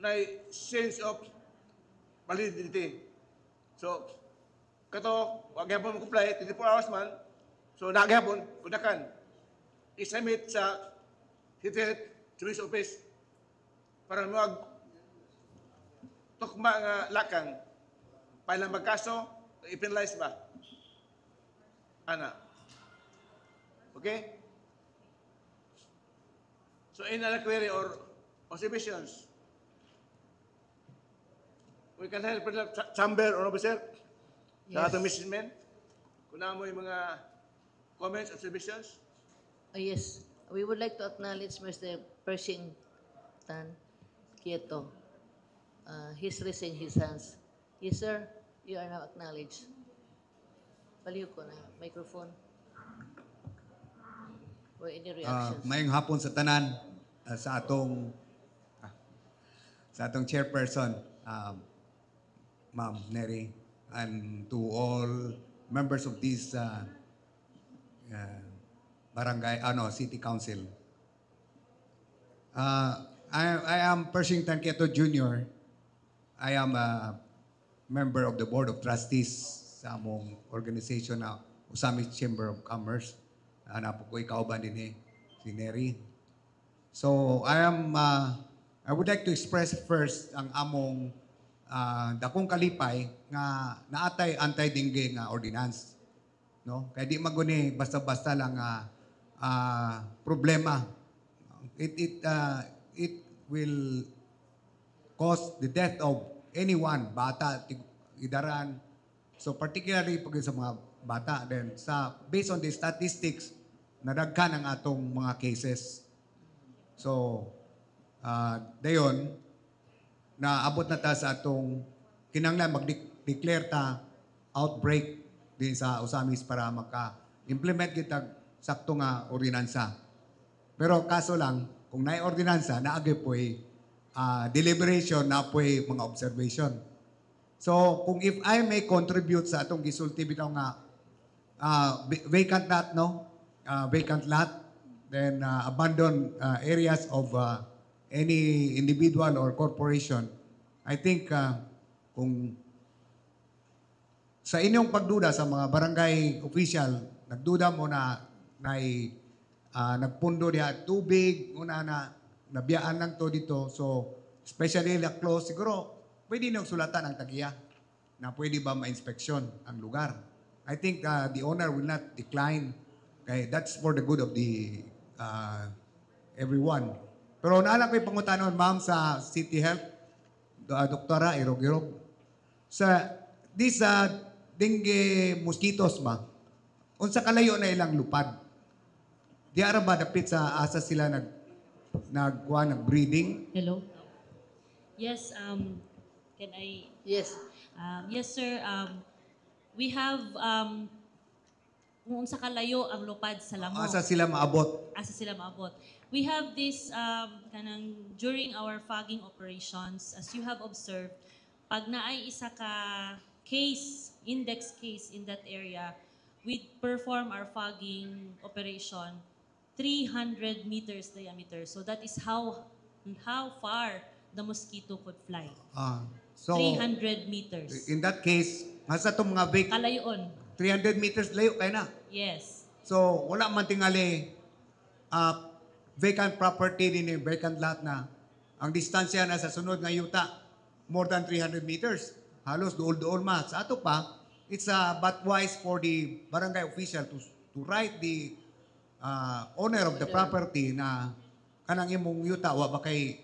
na ay sense of validity. So, kato, wag hapon mo comply, 24 hours man, so nakagapon, kudakan. I-submit sa City Police Office para mag tukma nga lakang para magkaso, i-penalize ba? Ana. Okay? So, in another query or observations, we can help the chamber or officer sa atong Mrs. Men. Kung na mo yung mga comments, observations. Yes, we would like to acknowledge Mr. Pershing Tan Quieto. He's raising his hands. Yes, sir. You are now acknowledged. Baliw ko na. Microphone. Or any reactions? Mayong hapon sa tanan sa atong chairperson, Ma'am Neri, and to all members of this barangay, city council. I am Pershing Tan Quieto Jr. I am a member of the Board of Trustees sa among organization na Usami Chamber of Commerce. Napo ko ikauban din si Neri. So I would like to express first ang among dakong kalipay nga naatay anti-dengue nga ordinance. No? Kaya di maguni basta-basta lang problema. It will cause the death of anyone, bata, idaran. So particularly pag sa mga bata, then based on the statistics, nadagkan ang atong mga cases. So, dayon, naabot na ta sa atong kinanglan mag-declare ta outbreak din sa Usamis para maka-implement kita sakto nga ordinansa. Pero kaso lang, kung naay ordinansa, naagay po'y deliberation, na po'y mga observation. So, kung if I may contribute sa atong gisulti bitaw nga vacant lot, no? Vacant lot, then abandoned areas of any individual or corporation, I think kung sa inyong pagduda sa mga barangay official, nagduda mo na nagpundo diya tubig, una na nabiyaan lang to dito. So, especially la close, siguro pwede nang sulatan ang tagiya na pwede ba ma-inspeksyon ang lugar. I think the owner will not decline. Okay, that's for the good of the everyone. Pero naalala ko yung pangutanon, ma'am, sa City Health, Doktora Irog-Irog. Sa these dengue mosquitoes, ma, unsa kalayo na ilang lupad. Di ara ba dapit sa asa sila nag-breeding? Hello? Yes, can I? Yes. Yes, sir. We have, kung sa kalayo ang lupad sa Lamok. Asa sila maabot? Asa sila maabot. We have this, during our fogging operations, as you have observed, pag naay isa ka case, index case in that area, we perform our fogging operation 300 meters diameter. So that is how far the mosquito could fly. So, 300 meters. in that case, nasa itong mga Kalayon. 300 meters layo kayo na. Yes. So, wala man tingali vacant property din yung vacant lot na ang distansya na sa sunod nga yuta more than 300 meters. Halos dool-dool ma. Sa ato pa, it's but wise for the barangay official to write the owner of the property na kanang imong yuta wa ba kay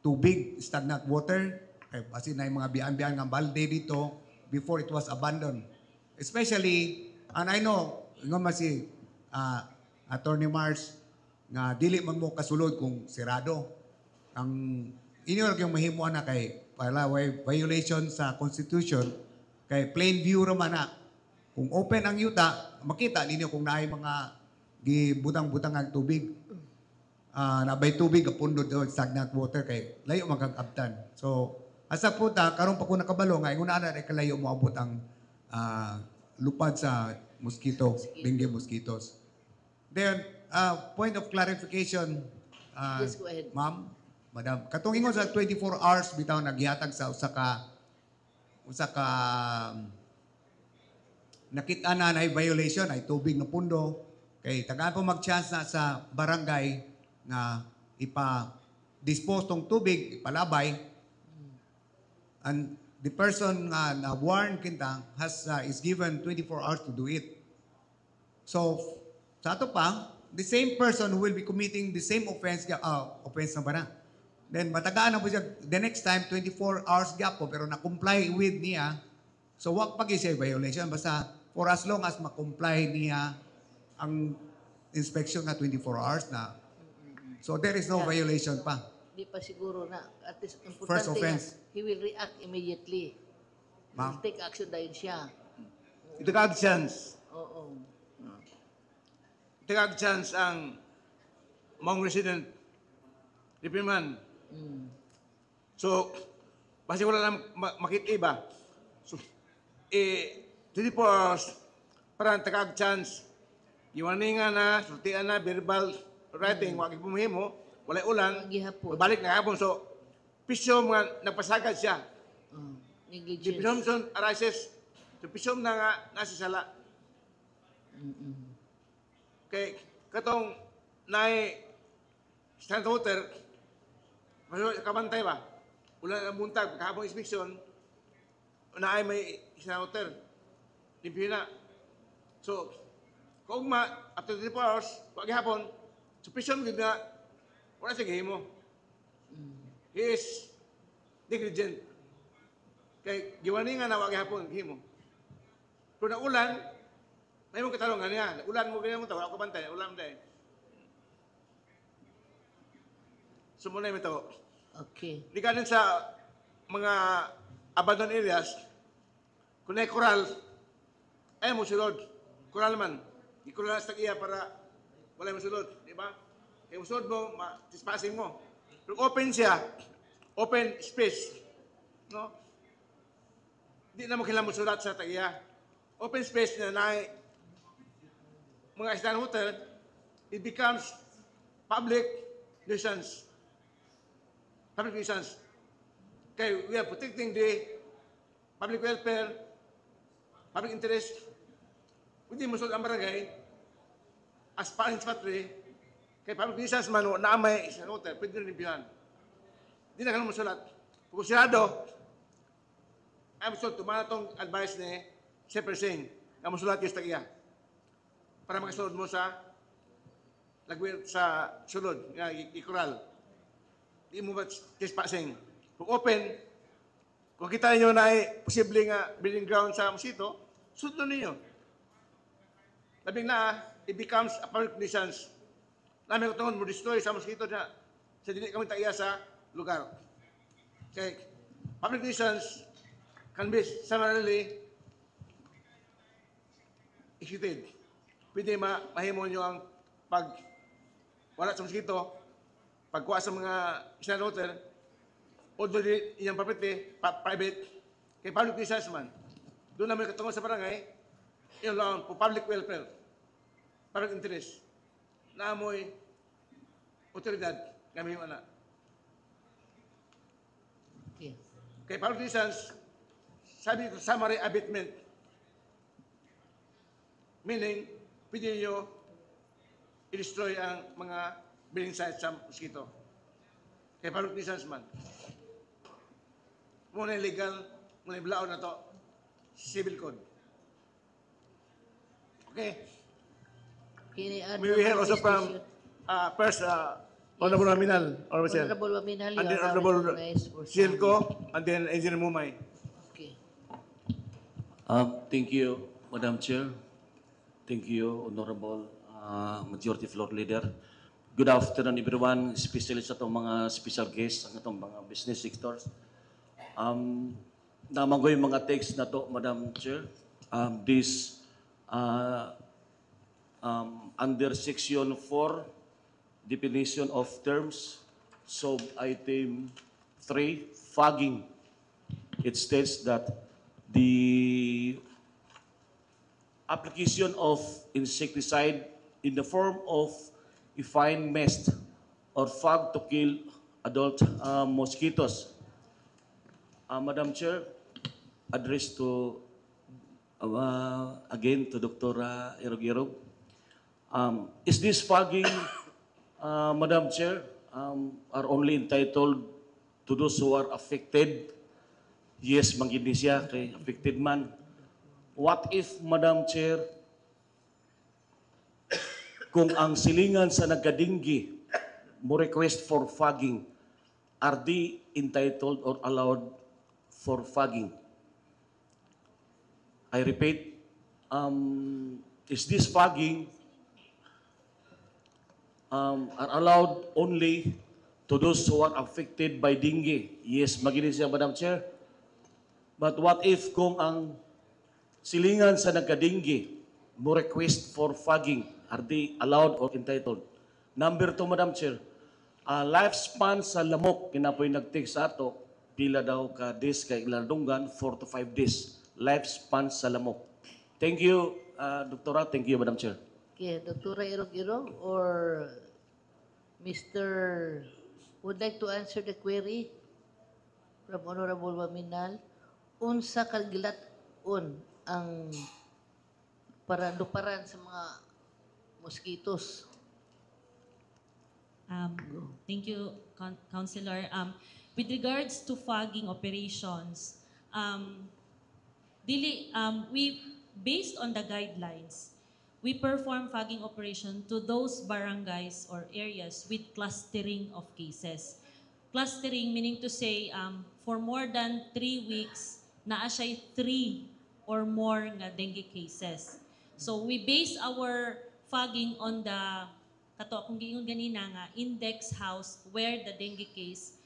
tubig, stagnant water, kay kasi na yung mga biyan-biyan nga balde dito before it was abandoned. Especially, and I know, nga si Attorney Mars, nga dili man mo kasulod kung sirado. Ang inyo yung mahimuan na kay violation sa Constitution, kay plain view raman na kung open ang yuta, makita ninyo kung naay mga gibutang-butang ang tubig. Nabay tubig, apundod doon, stagnant water, kay layo magkakabtan. So, asa puta, karon pa ko nakabalo nga, ingon na kalayo mo abot ang lupad sa mosquito, dengue mosquitoes. Then, point of clarification, Yes, go ahead. ma'am, madam, katong ingon sa 24 hours bitaw naghihatag sa usa ka nakita na ay violation, ay tubig na pundo, kay tagaan po mag-chance na sa barangay nga ipa-dispose tong tubig, ipalabay, and the person na warn kinta is given 24 hours to do it. So, sa ato pa, the same person who will be committing the same offense na ba na? Then, matagaan na po siya, the next time, 24 hours gap po, pero na-comply with niya, so wag pag siya violation, basta for as long as ma-comply niya ang inspection na 24 hours na. So, there is no Yeah. violation pa. Di pa siguro na. At least, First importante offense. nga, he will react immediately. Ma'am? Take action dahil siya. Ito ka chance. Oo. Ito ka chance ang mga resident Lipiman. So, basi wala lang makita iba. So, 24 hours, parang takag chance. Iwanin nga na, sultian na, verbal writing, wag pumihimo, walay ulan, Gihapon. babalik na hapon. So, pisyom nga, nagpasagad siya. The Negligence. presumption arises, the presumption na nga nasa sala. Kay, katong, naay, stand water, kabantay ba? Ulan ang buntag, kahapong inspection, na ay may stand water. Limpyo na. So, kung after 24 hours, wag hapon, sufficient good na, wala siya gihimo. He is negligent. Kay giwani nga na wag hapon, gihimo. Pero na ulan, may mong katalungan niya. Ulan mo ganyan mo ta, wala ko bantay, ulan mo dahil. Sumunay mo ito. Okay. Regarding sa mga abandoned areas, kung may koral, ay mo sulod. Koral man. Ikural sa iya para wala mo sulod. Di ba? Kaya mo sulod mo, tispassing mo. Pero open siya, open space. No? Di na mo kailangan mo sulat sa tagiya. Open space na mga stand hotel, it becomes public nuisance. Public nuisance. Kaya we are protecting the public welfare, public interest. Hindi mo sulat ang barangay, as parang patri, kay public nuisance man, na may isang hotel, pwede rin limpyahan. Hindi na ka mo sulat. Kung sirado, I'm sure tumana tong advice ni Seper Singh na mo sulat yung tagiya para makasunod mo sa lagwir sa sulod, ikural. Di mo ba trespassing? Kung open, kung kita nyo na ay posible nga breeding ground sa mosquito, sunod ninyo. Labing na, it becomes a public nuisance. Namin ko tungon mo destroy sa mosquito na sa dili kami taiya sa lugar. Okay. Public nuisance can be summarily executed. Pwede mahimo nyo ang wala sa mosquito, pagkuha sa mga island hotel, o doon iyang property, private, kay public nuisance man. Doon namin katungkol sa barangay, yun lang po public welfare, parang interest, na amoy otoridad kami yung anak. Okay. Kay politicians, sabi ko summary abatement, meaning pwede nyo i-destroy ang mga building sites sa mosquito. Kay politicians man. Muna legal, muna blaon na to, civil code. Okay? Kini We will hear also from first Honorable Raminal, Honorable Sir. Honorable Waminal, And you then are now Honorable recognized for Silco, and then Engineer Mumay. Okay. Thank you, Madam Chair. Thank you, Honorable Majority Floor Leader. Good afternoon, everyone, especially sa itong mga special guests, ang itong mga business sectors. Naman ko yung mga text na to, Madam Chair. This, under Section 4, definition of terms, sub-item 3, fogging. It states that the application of insecticide in the form of a fine mist or fog to kill adult mosquitoes. Madam Chair, address to, again, to Dr. Irog-Irog. Is this fogging, Madam Chair, are only entitled to those who are affected? Yes, manggindi siya kay affected man. What if, Madam Chair, kung ang silingan sa nagkadinggi mo request for fogging, are they entitled or allowed for fogging? I repeat, is this fogging are allowed only to those who are affected by dengue? Yes, maginis siya, Madam Chair. But what if kung ang silingan sa nagka-dengue mo request for fogging, are they allowed or entitled? Number 2, Madam Chair, lifespan sa lamok, kinapoy nag-text sa ato, pila daw ka days kay iladunggan, 4 to 5 days. Lifespan sa lamok. Thank you, Doktora. Thank you, Madam Chair. Okay, Dr. Irog-Irog or Mr. would like to answer the query from Honorable Waminal. Unsa kagilat-on ang luparan sa mga mosquitoes? Thank you, Councilor. With regards to fogging operations, based on the guidelines, we perform fogging operation to those barangays or areas with clustering of cases. Clustering meaning to say, for more than 3 weeks, naa siya 3 or more nga dengue cases. So we base our fogging on the, kato akong giingon ganina nga, index house where the dengue case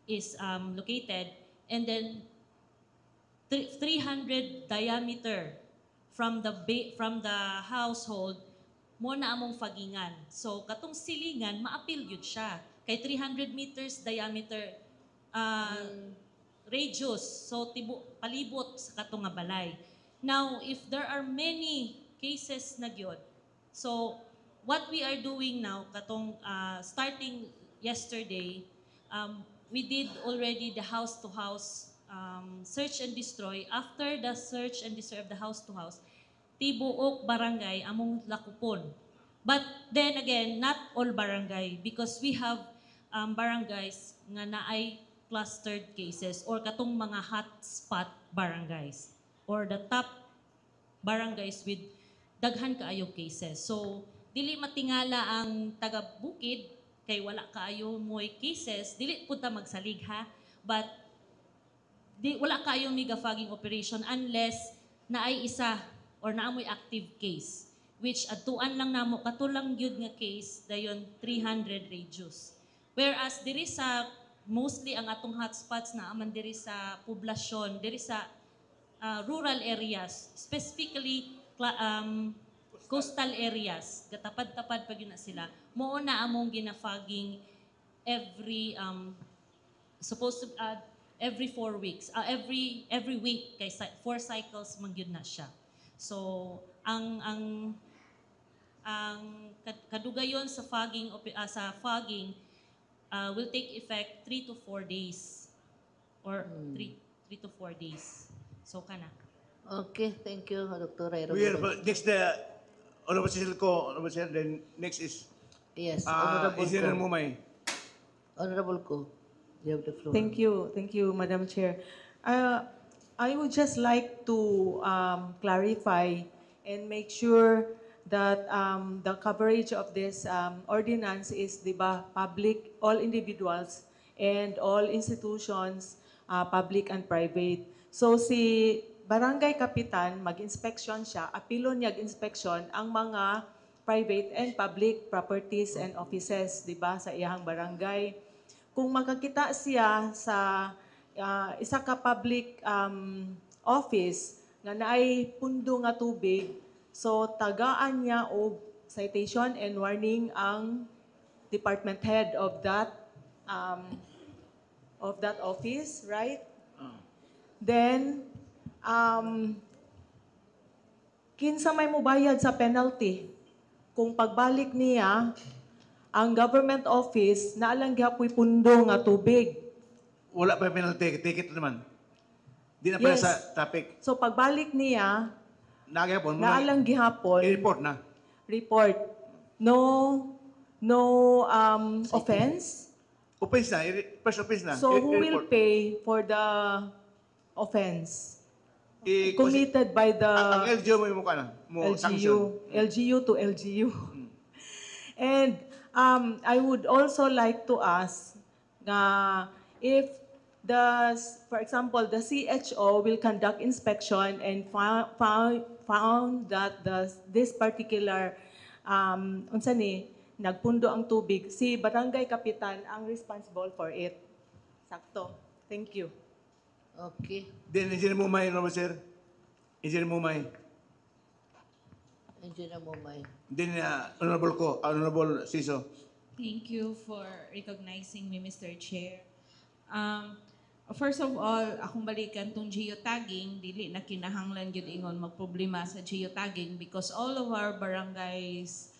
is located, and then 300 diameter from the household mo na among fagingan. So katong silingan maapil gyud siya kay 300 meters diameter radius, so palibot sa katong nga balay. Now if there are many cases na gyud, so what we are doing now katong starting yesterday, we did already the house to house search and destroy. After the search and destroy of the house-to-house, tibuok barangay among lakupon. But then again, not all barangay because we have barangays nga naay clustered cases or katong mga hotspot barangays or the top barangays with daghan kaayo cases. So, dili matingala ang taga-bukid kay wala kaayo mo'y cases, dili punta magsalig ha, but wala kayong mega fogging operation unless naay isa or naamoy active case, which atuan lang namo katulang gyud nga case dayon 300 radius. Whereas diri sa mostly ang atong hotspots na aman diri sa poblasyon, diri sa rural areas, specifically coastal areas, gatapad-tapad pag yun na sila, mo na among gina-fogging every supposed to every 4 weeks, every week kay 4 cycles man gyud na siya. So ang kadugayon sa fogging will take effect 3 to 4 days or 3 to 4 days. So kana. Okay, thank you, Dr. We are, next the Honorable Cecil Ko, Honorable Chair, then next is Yes, Honorable Engineer Ko. Mumay. Honorable Ko, you have the floor. Thank you, Madam Chair. I would just like to clarify and make sure that the coverage of this ordinance is, di ba, public, all individuals and all institutions, public and private. So si Barangay Kapitan, mag-inspection siya, apilo niya inspection ang mga private and public properties and offices, di ba, sa iyang barangay. Kung makakita siya sa isa ka public office nga naay pundo nga tubig, so tagaan niya og citation and warning ang department head of that office, right? Then kinsa may mubayad sa penalty kung pagbalik niya ang government office naalang gihapoy pundo nga tubig. Wala pa penalty, ticket naman. Di na pala Yes. sa traffic. So pagbalik niya, Nagapon, naalang gihapon, i-report na. report. No offense. Offense na, first offense na. So who will I-report. pay for the offense I- committed by the Ang LGU mo yung mukha na. Mo sanction. LGU to LGU. And I would also like to ask if for example, the CHO will conduct inspection and found that this particular unsa ni nagpundo ang tubig, si Barangay Kapitan ang responsible for it. Sakto. Thank you. Okay. Then, Engineer Mumay, Honorable Sir. Engineer Mumay. Engineer Mumay. Then, Honorable Ko, Honorable Siso. Thank you for recognizing me, Mr. Chair. First of all, akong balikan tong geotagging, dili na kinahanglan gyud ingon magproblema sa geotagging because all of our barangays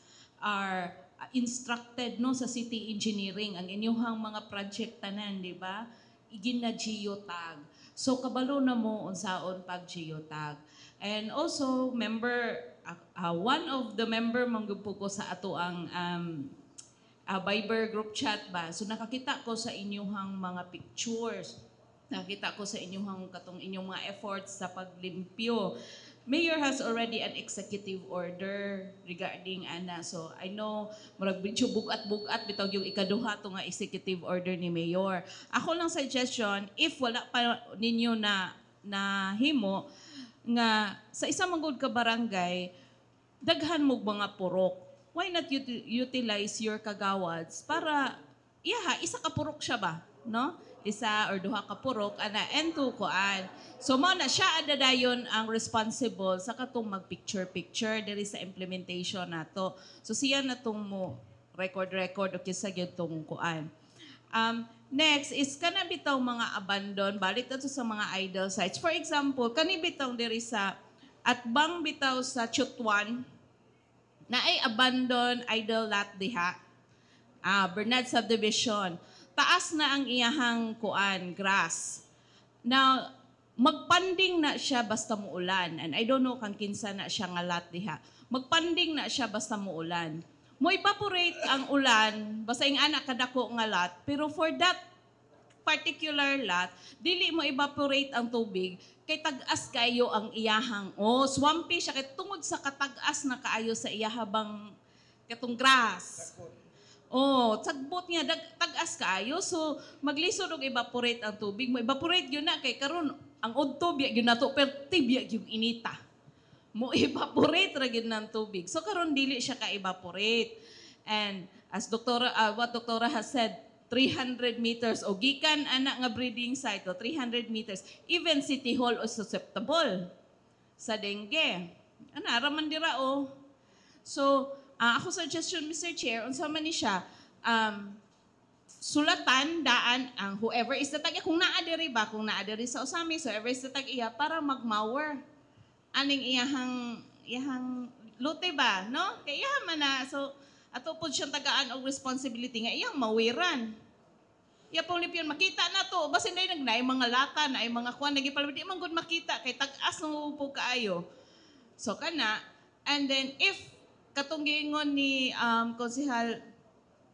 are instructed no sa city engineering ang inyong mga project tanan, di ba? Igina geotag. So kabalo na mo unsaon pag geotag. And also one of the member manggugpo ko sa ato ang Viber group chat ba. So nakakita ko sa inyong mga pictures. Nakita ko sa inyong mga efforts sa paglimpyo. Mayor has already an executive order regarding ana. So I know murag medyo bugat-bugat bitaw yung ikaduha to nga executive order ni Mayor. Ako lang suggestion, if wala pa ninyo na himo nga sa isa manggod ka barangay, daghan mo mga purok. Why not utilize your kagawads para isa ka purok siya ba, no? Isa or duha ka purok ana and two kuan. So mo na siya adadayon ang responsible sa katong magpicture diri sa implementation nato. So siya na tong mo record o kisa gyud tong kuan. Next is kana bitaw mga abandon balik to sa mga idle sites. For example, kani bitaw diri sa atbang bitaw sa Chutuan na ay abandon idle lot diha. Bernard Subdivision. Taas na ang iyahang kuan, grass. Now, magpanding na siya basta muulan. And I don't know kung kinsa na siya nga lot diha. Magpanding na siya basta muulan. Mo evaporate ang ulan, basta yung anak kadako nga lot, pero for that particular lot, dili mo evaporate ang tubig, kay tag-as kayo ang iyahang. Swampy siya, kay tungod sa katag-as na kaayo sa iyahabang katong grass. Tagbot nga, tag-as kaayo. So, maglisod og evaporate ang tubig. Mo evaporate yun na, kay karon ang udto, biya yun na to, pero tibya yung inita. Mo evaporate ra gyud ng tubig. So, karon dili siya ka-evaporate. And as what Doktora has said, 300 meters o gikan ana nga breeding site 300 meters. Even City Hall is susceptible sa dengue. Raman dira So, ako suggestion, Mr. Chair, unsa man ni siya, sulatan, daan, ang whoever is the tag, kung naadiri sa Osami, so whoever is the tag iya, para mag-mower. Aning iyahang iyang lote ba, no? Kay iya man na, so ato po siyang tagaan og responsibility nga iyang mawiran. Iya pong lipyon, makita na to. Basin na yung naay mga lata, naay mga kuwan, nagipalabot, di man good makita, kay tag-as ng po kaayo. So kana, and then if katong giingon ni Konsehal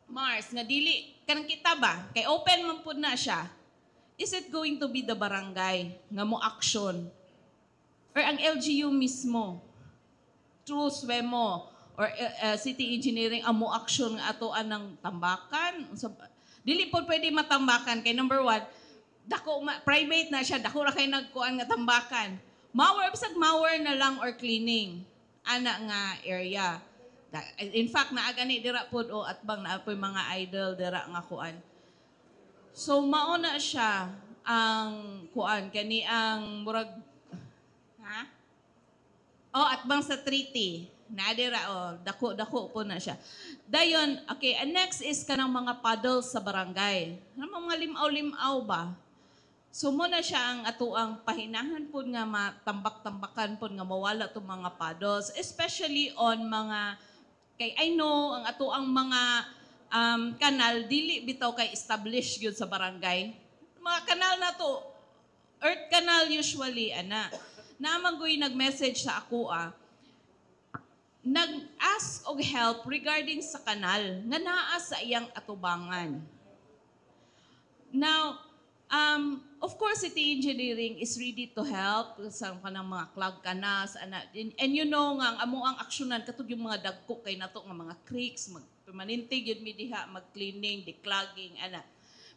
Mars, nga dili, kanang kita ba, kay open man po na siya, is it going to be the barangay nga mo action? Or ang LGU mismo, through SWEMO, or city engineering, ang mo action nga atoan ng tambakan? So, dili po pwede matambakan, kay number one, private na siya, dako ra kay nagkuan nga tambakan. Bisag mower na lang or cleaning, ana nga area. In fact, naagani dira pod o atbang na apoy mga idol dira nga kuan. So mauna siya ang kuan kani ang murag atbang sa treaty. Na dira dako po na siya. Dayon, okay, and next is kanang mga puddles sa barangay. Mga limaw-limaw ba? So muna siya ang atuang pahinahan po nga matambak-tambakan po nga mawala itong mga puddles, especially on mga, kay I know, ang atuang mga kanal, dili bitaw kay established yun sa barangay. Mga kanal na to, earth canal usually, ana. Namagoy nag-message sa ako nag-ask og help regarding sa kanal nga naa sa iyang atubangan. Now, of course, city engineering is ready to help sa kanang mga clog canals. And you know nga, ang amo ang aksyonan, katug yung mga dagko kay nato nga mga creeks, permanente yun mi diha, mag-cleaning, declogging, ana.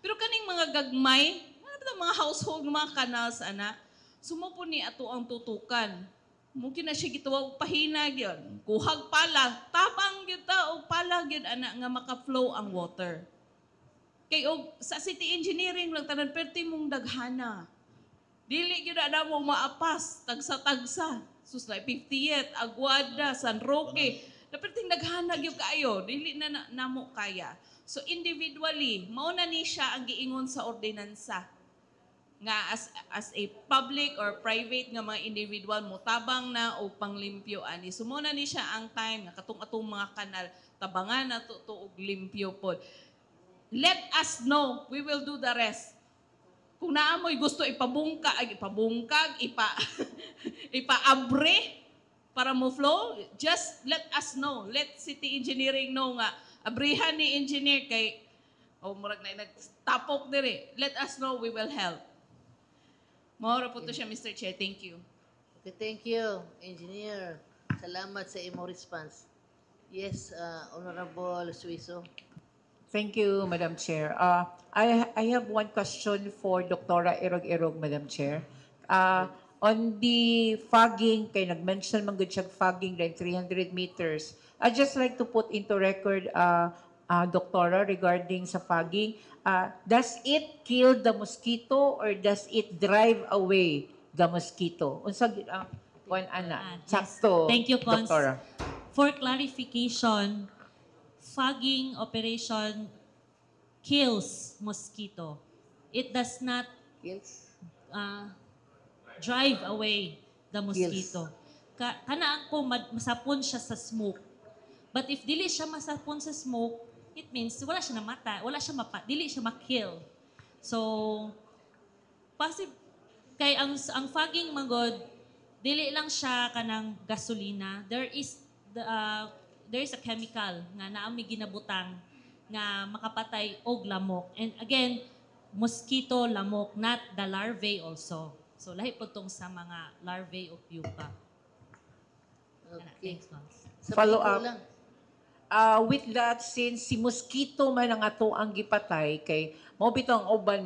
Pero kaning mga gagmay, mga household, mga canals, ana, sumupo ni ato ang tutukan. Mungkin na siya gitawag pahinag yun. Kuhag pala, tabang yun o pala yun, ana, nga maka-flow ang water. Kay sa city engineering lang tanan perti mong daghana. Dili gyud na mo maapas tagsa-tagsa. Sus like 50th, Aguada, San Roque. Perting daghana gyud kaayo, dili na namo kaya. So individually, mao na ni siya ang giingon sa ordinansa. Nga as a public or private nga mga individual mo tabang na o panglimpyo ani. So mao na ni siya ang time nga katong atong mga kanal tabangan na to og limpyo pod. Let us know. We will do the rest. Kung naamoy gusto ipabungkag, ipaabre para mo flow, just let us know. Let city engineering know nga. Abrihan ni engineer kay, murag na nagtapok diri. Let us know, we will help. Mahora po to siya, Mr. Chair. Thank you. Okay, thank you, Engineer. Salamat sa imo response. Yes, Honorable Suiso. Thank you, Madam Chair. I have one question for Dr. Irog-Irog, Madam Chair. On the fogging, kay nag-mention man gud siya fogging like 300 meters. I'd just like to put into record, Doctora, regarding sa fogging. Does it kill the mosquito or does it drive away the mosquito? Unsa kuan ana? Sakto. Thank you, Cons. Doctora. For clarification, fogging operation kills mosquito. It does not drive away the mosquito. Kana ako masapon siya sa smoke. But if dili siya masapon sa smoke, it means wala siya namata, dili siya ma-kill. So kay ang fogging magod dili lang siya kanang gasolina. There is a chemical nga naami ginabutang nga makapatay og lamok. And again, mosquito lamok, not the larvae also. So lahi po tong sa mga larvae o pupa. Okay. Follow up. With that, since si mosquito man ang ato ang gipatay, kay mao bitaw ang uban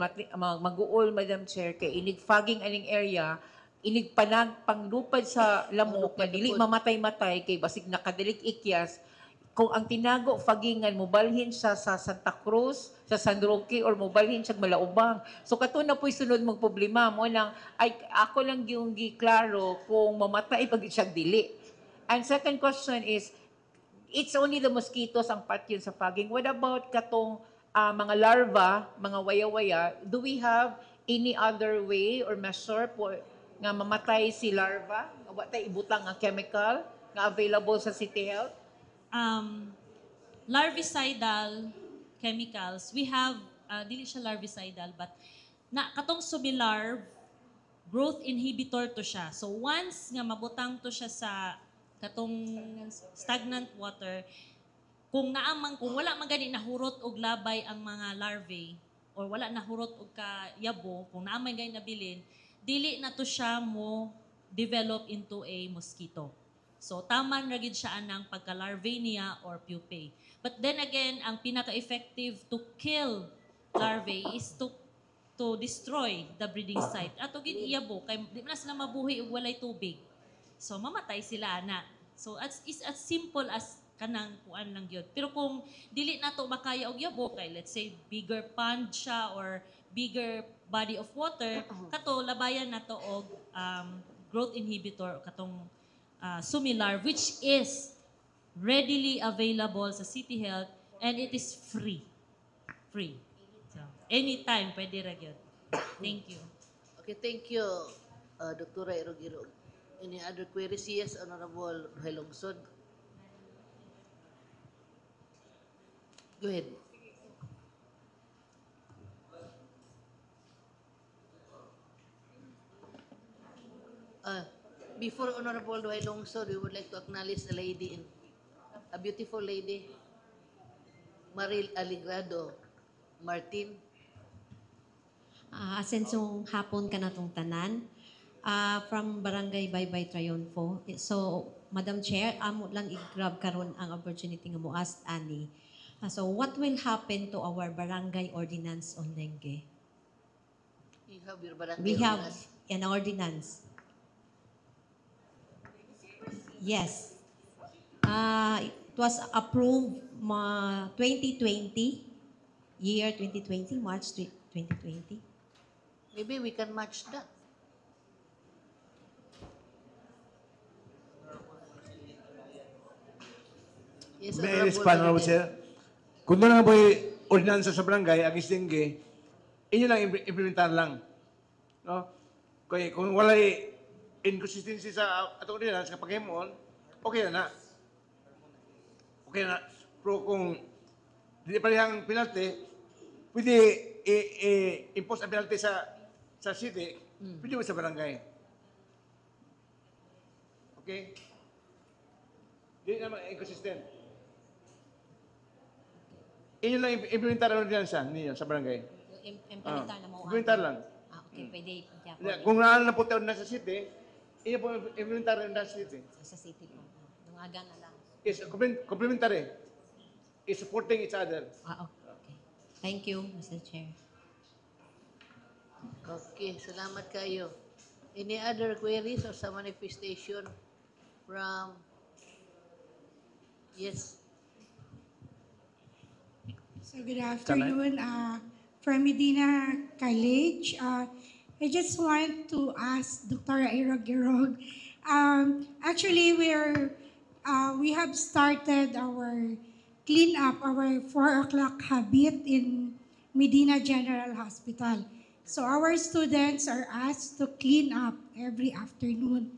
mag-uol, Madam Chair, kay inig fogging aning area, inig panglupad sa lamok nga dili mamatay-matay kay basig nakadilig ikyas. Kung ang tinago fagingan mobalhin siya sa Santa Cruz, sa San Roque or mobalhin siya Malaubang. So kato na po'y sunod mong problema mo lang ako lang yung giklaro kung mamatay pag siya dili. And second question is, it's only the mosquitoes ang part yun sa fogging. What about katong mga larva, mga waya-waya? Do we have any other way or measure po nga mamatay si larva? Watay ibutang ang chemical nga available sa City Health? Larvicidal chemicals, we have, dili siya larvicidal, but katong sumilarv, growth inhibitor to siya. So once nga mabutang to siya sa katong stagnant water, kung wala magani nahurot og labay ang mga larvae, or wala nahurot og kayabo, kung naamay gay nabilin, dili na to siya mo develop into a mosquito. So taman ra gid siya anang pagka-larvae niya or pupae. But then again, ang pinaka-effective to kill larvae is to destroy the breeding site. Ato gid iyabo kay di na sila mabuhi og walay tubig. So mamatay sila ana. So it's as simple as kanang kuan lang gyud. Pero kung dili nato makaya og yabo kay let's say bigger pond siya or bigger body of water, kato labayan nato og growth inhibitor katong Sumilar, which is readily available sa City Health and it is free. Free. So, anytime pwede ra gyud. Thank you. Okay, thank you, Dr. Irog. Any other queries? Yes, Honorable Helongson. Go ahead. Before Honorable Duhay Longson, we would like to acknowledge a beautiful lady, Maril Aligrado Martin. Asensong hapon ka na tong tanan. From Barangay Baybay Triunfo. So, Madam Chair, amo lang i-grab karon ang opportunity nga muas ani. So, what will happen to our barangay ordinance on dengue? You have your barangay We have ordinance. an ordinance. Yes. It was approved 2020, year 2020, March 2020. Maybe we can match that. Yes, May Honorable respond, Honorable Benitez. Chair. Kung doon na po'y ordinansa sa barangay, against dengue, inyo lang implementar lang. No? Kung walay inconsistency sa atong ordinance kapag himon, okay na. Okay na. Pero kung hindi parehang penalty, pwede impose ang penalty sa city, pwede mo sa barangay. Okay? Hindi naman inconsistent. Inyo lang implementar ang ordinansa ninyo sa barangay. Implementar na mo. Implementar lang. Okay, pwede. Kung naan na po taon na sa city, inyo po implementar ang sa city. Sa city po. Dungagan na lang. Is complementary. Is supporting each other. Okay. Thank you, Mr. Chair. Okay, salamat kayo. Any other queries or some manifestation from... Yes. So good afternoon. From Medina College. I just want to ask Dr. Irog. Actually, we have started our clean up, our 4 o'clock habit in Medina General Hospital. So our students are asked to clean up every afternoon.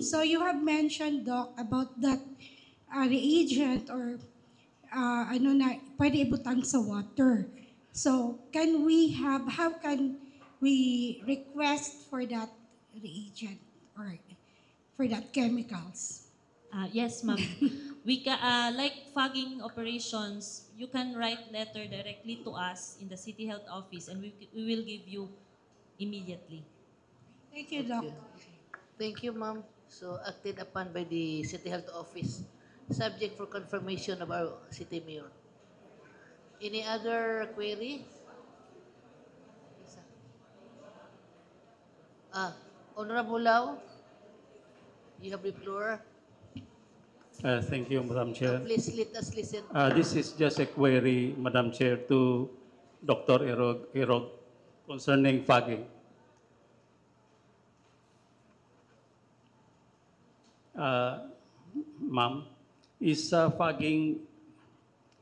So you have mentioned, Doc, about that reagent or pwede ibutang sa water. So how can we request for that reagent or for that chemicals? Yes, ma'am. We like fogging operations, you can write letter directly to us in the City Health Office and we will give you immediately. Thank you, Doc. Thank you, ma'am. So, acted upon by the City Health Office, subject for confirmation of our City Mayor. Any other query? Honorable Lau, you have the floor. Thank you, Madam Chair. Please let us listen. This is just a query, Madam Chair, to Dr. Irog concerning fogging. Ma'am, is fogging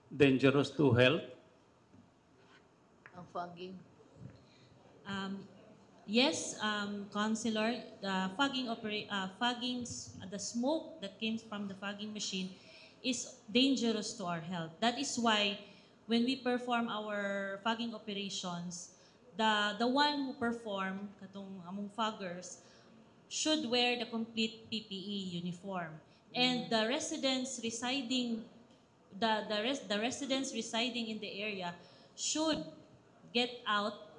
dangerous to health? Ang fogging. Yes, Councilor, the the smoke that came from the fogging machine is dangerous to our health. That is why when we perform our fogging operations, the one who perform katong among foggers should wear the complete PPE uniform. And the residents residing the residents residing in the area should get out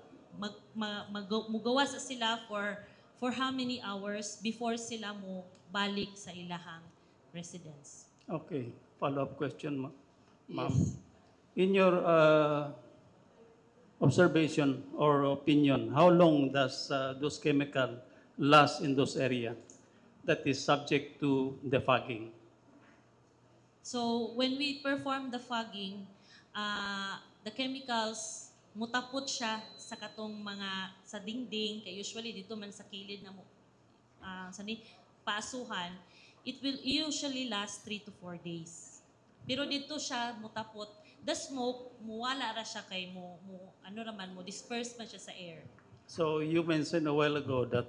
mugawas sila for how many hours before sila mo balik sa ilahang residence. Okay, follow-up question, ma'am. Yes. In your observation or opinion, how long does those chemical last in those area that is subject to the fogging? So when we perform the fogging, the chemicals mutapot siya sa katong mga sa dingding kay usually dito man sa kilid na pasuhan, it will usually last 3 to 4 days. Pero dito siya mutapot, the smoke muwala ra siya kay mo disperse man siya sa air. So you mentioned a while ago that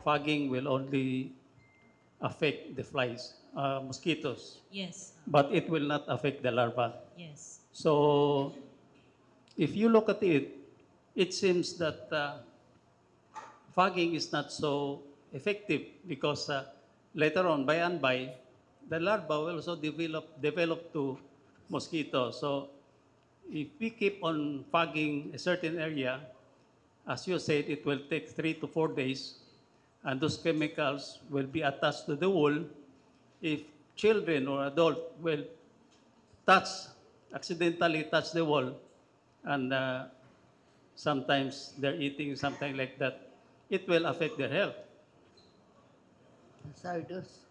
fogging will only affect the flies, mosquitoes, Yes. but it will not affect the larva. Yes. So if you look at it, it seems that fogging is not so effective because later on, by and by, the larva will also develop to mosquito. So if we keep on fogging a certain area, as you said, it will take 3 to 4 days, and those chemicals will be attached to the wool. If children or adult will accidentally touch the wool, and sometimes they're eating something like that, it will affect their health. Sardos.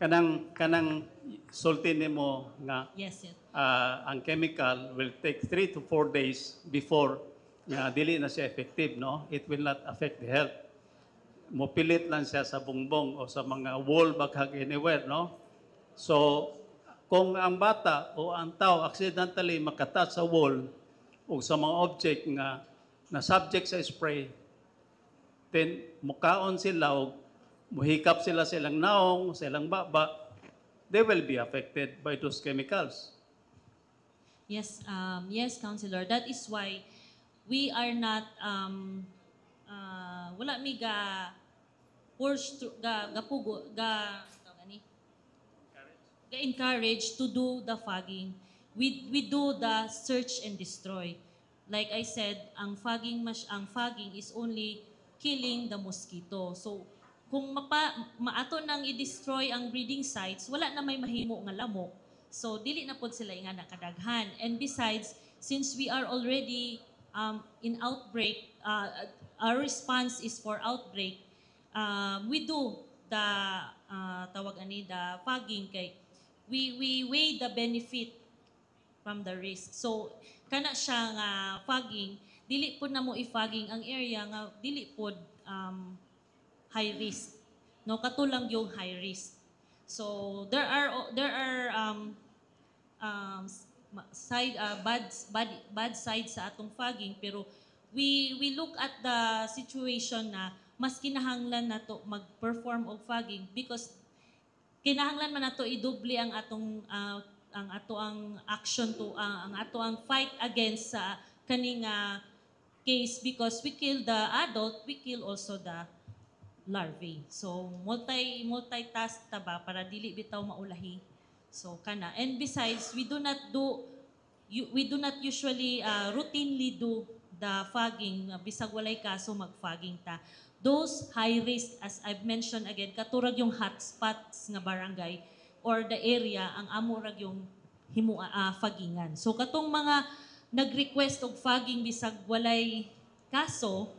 Kanang sulti nimo nga Yes, yes. ang chemical will take 3 to 4 days before nga dili na siya effective, no? It will not affect the health. Mopilit lang siya sa bungbong o sa mga wall baghag anywhere, no? So, kung ang bata o ang tao accidentally makatouch sa wall o sa mga object nga na subject sa spray, then mukaon sila o muhikap sila silang naong, silang baba, they will be affected by those chemicals. Yes, yes, Councilor. That is why we are not wala mi ga push to ga pugo ga encourage to do the fogging. We do the search and destroy. Like I said, ang fogging is only killing the mosquito. So kung maato nang i-destroy ang breeding sites, wala na may mahimo nga lamok. So dili na pod sila nga nakadaghan. And besides, since we are already in outbreak, our response is for outbreak. We do the the fogging kay we weigh the benefit from the risk. So kana siya nga fogging, dili pod na mo i-fogging ang area nga dili pod high risk. No, katulang yung high risk. So there are bad sides sa atong fogging, pero we look at the situation na mas kinahanglan nato mag-perform og fogging because kinahanglan man nato idoble ang ang action to ang ato ang fight against sa kaning case because we kill the adult, we kill also the larvae. So multitask ta ba para dili bitaw maulahi. So kana. And besides, we do not usually routinely do the fogging bisag walay kaso mag-fogging ta. Those high risk, as I've mentioned again, katurag yung hotspots nga barangay or the area ang amo rag yung foggingan. So katong mga nag-request og fogging bisag walay kaso,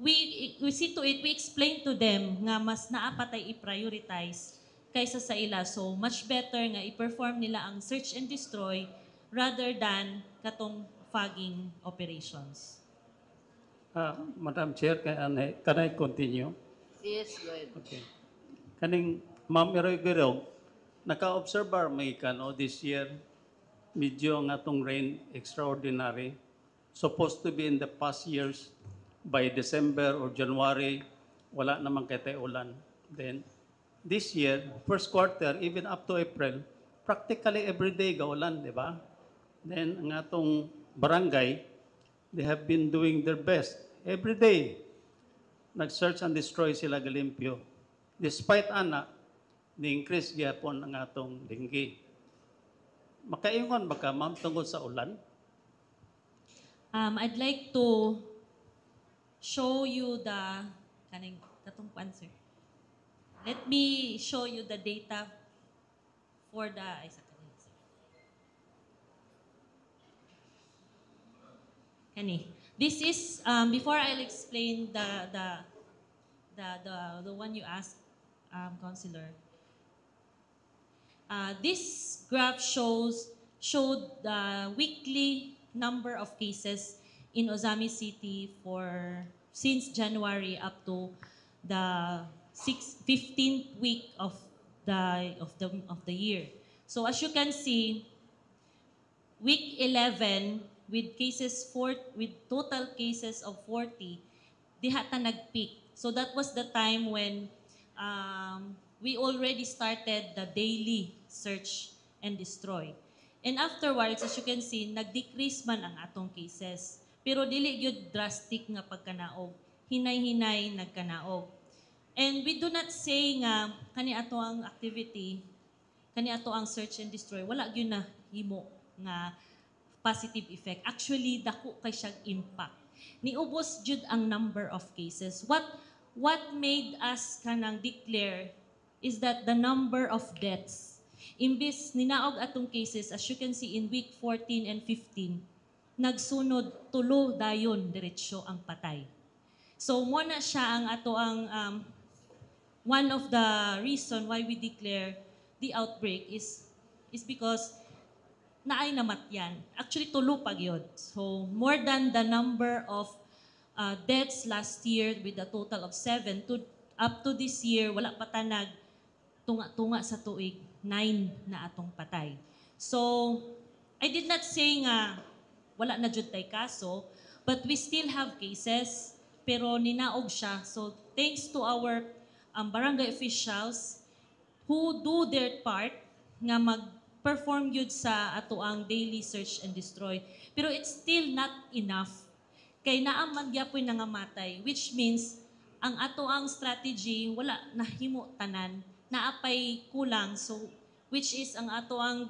we see to it, we explain to them nga mas naapatay i-prioritize kaysa sa ila. So much better nga i-perform nila ang search and destroy rather than katong fogging operations. Madam Chair, can I continue? Yes, go ahead. Okay. Kaning Ma'am Iroy-Girog, naka-observe may this year, medyo nga tong rain extraordinary. Supposed to be in the past years, by December or January, wala naman kay ulan. Then, this year, first quarter, even up to April, practically every day gaulan, di ba? Then, ang atong barangay, they have been doing their best. Every day, nag-search and destroy sila galimpyo. Despite ana, ni-increase gyapon ang atong dengue. Makaingon ba ka, ma'am, tungkol sa ulan? I'd like to show you the katong answer. Let me show you the data for the This is before I'll explain the one you asked, Councilor. This graph showed the weekly number of cases in Ozami City since January up to the 15th week of the year. So as you can see, week 11 with total cases of 40, diha ta nag-peak. So that was the time when we already started the daily search and destroy. And afterwards, as you can see, nag-decrease man ang atong cases. Pero dili gyud drastic nga pagkanaog. Hinay-hinay nagkanaog. And we do not say nga kani ato ang activity, kani ato ang search and destroy, wala gyud na himo nga positive effect. Actually, dako kay siyang impact. Niubos jud ang number of cases. What made us kanang declare is that the number of deaths. Imbis ninaog atong cases, as you can see in week 14 and 15, nagsunod tulo dayon diretsyo ang patay. So mo na siya ang ato ang one of the reason why we declare the outbreak is because naay namatyan. Actually tulo pag yun. So more than the number of deaths last year with a total of 7 up to this year wala pa tanag tunga sa tuig 9 na atong patay. So I did not say nga wala na jud tay kaso, but we still have cases pero ninaog siya. So thanks to our barangay officials who do their part nga mag-perform yun sa ato ang daily search and destroy. Pero it's still not enough. Kay naaman gyapoy nangamatay, which means ang ato ang strategy wala nahimo tanan, naapay kulang. So which is ang ato ang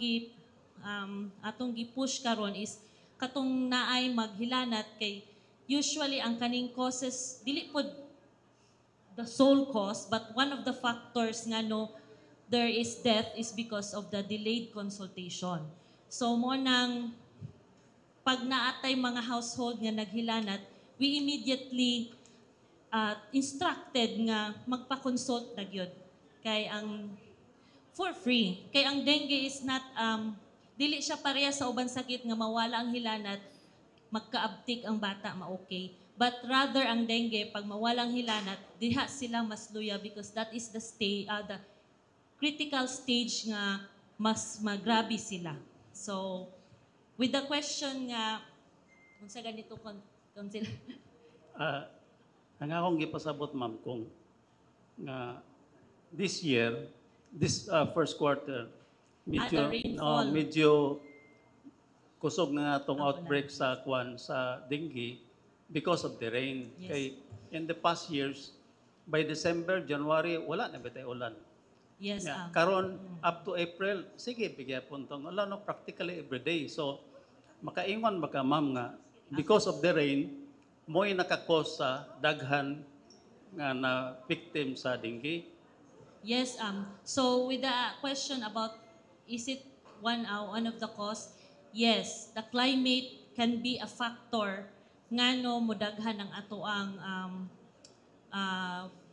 atong gi-push karon is katong naay maghilanat kay usually ang kaning causes dili pod the sole cause, but one of the factors nga no there is death is because of the delayed consultation. So mo nang pag naatay mga household nga naghilanat, we immediately instructed nga magpa-consult na gyud kay ang for free. Kay ang dengue is not dili siya pareha sa uban sakit nga mawala ang hilanat, magkaabtik ang bata ma-okay. But rather ang dengue pag mawalang hilanat, diha sila mas luya because that is the critical stage nga mas magrabe sila. So with the question nga unsa ganito kon sila ang akong gipasabot ma'am kung nga this year, this first quarter, medyo kusog na atong outbreak sa dengue because of the rain. Yes. Kay in the past years, by December, January, wala na bitay ulan. Yes. Karon up to April, sige bigyan puntong ulan no practically every day. So makaingon baka ma'am nga because of the rain, mo'y nakakos sa daghan nga na victim sa dengue. Yes, so with the question about is it one of the cause? Yes, the climate can be a factor ngano modaghan ang ato ang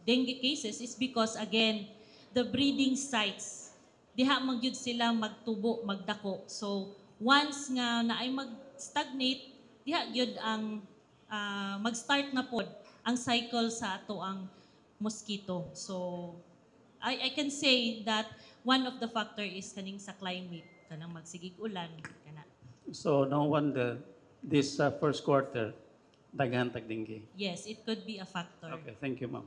dengue cases is because again the breeding sites diha magyud sila magtubo magdako. So once nga naay mag-stagnate diha gyud ang mag-start na pod ang cycle sa ato ang mosquito. So I can say that one of the factor is kaning sa climate kanang magsigig ulan kana. So no wonder this first quarter daghan tag dengue. Yes, it could be a factor. Okay, thank you, ma'am.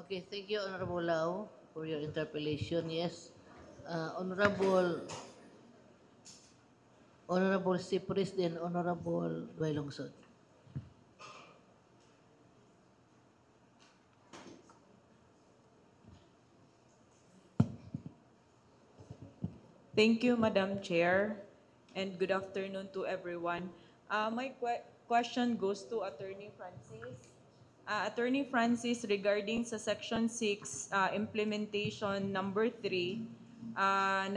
Okay, thank you, Honorable Lau, for your interpellation. Yes, Honorable Cypress, then Honorable Duay-Longsod. Thank you, Madam Chair, and good afternoon to everyone. My question goes to Attorney Francis. Attorney Francis, regarding sa Section 6, implementation number 3,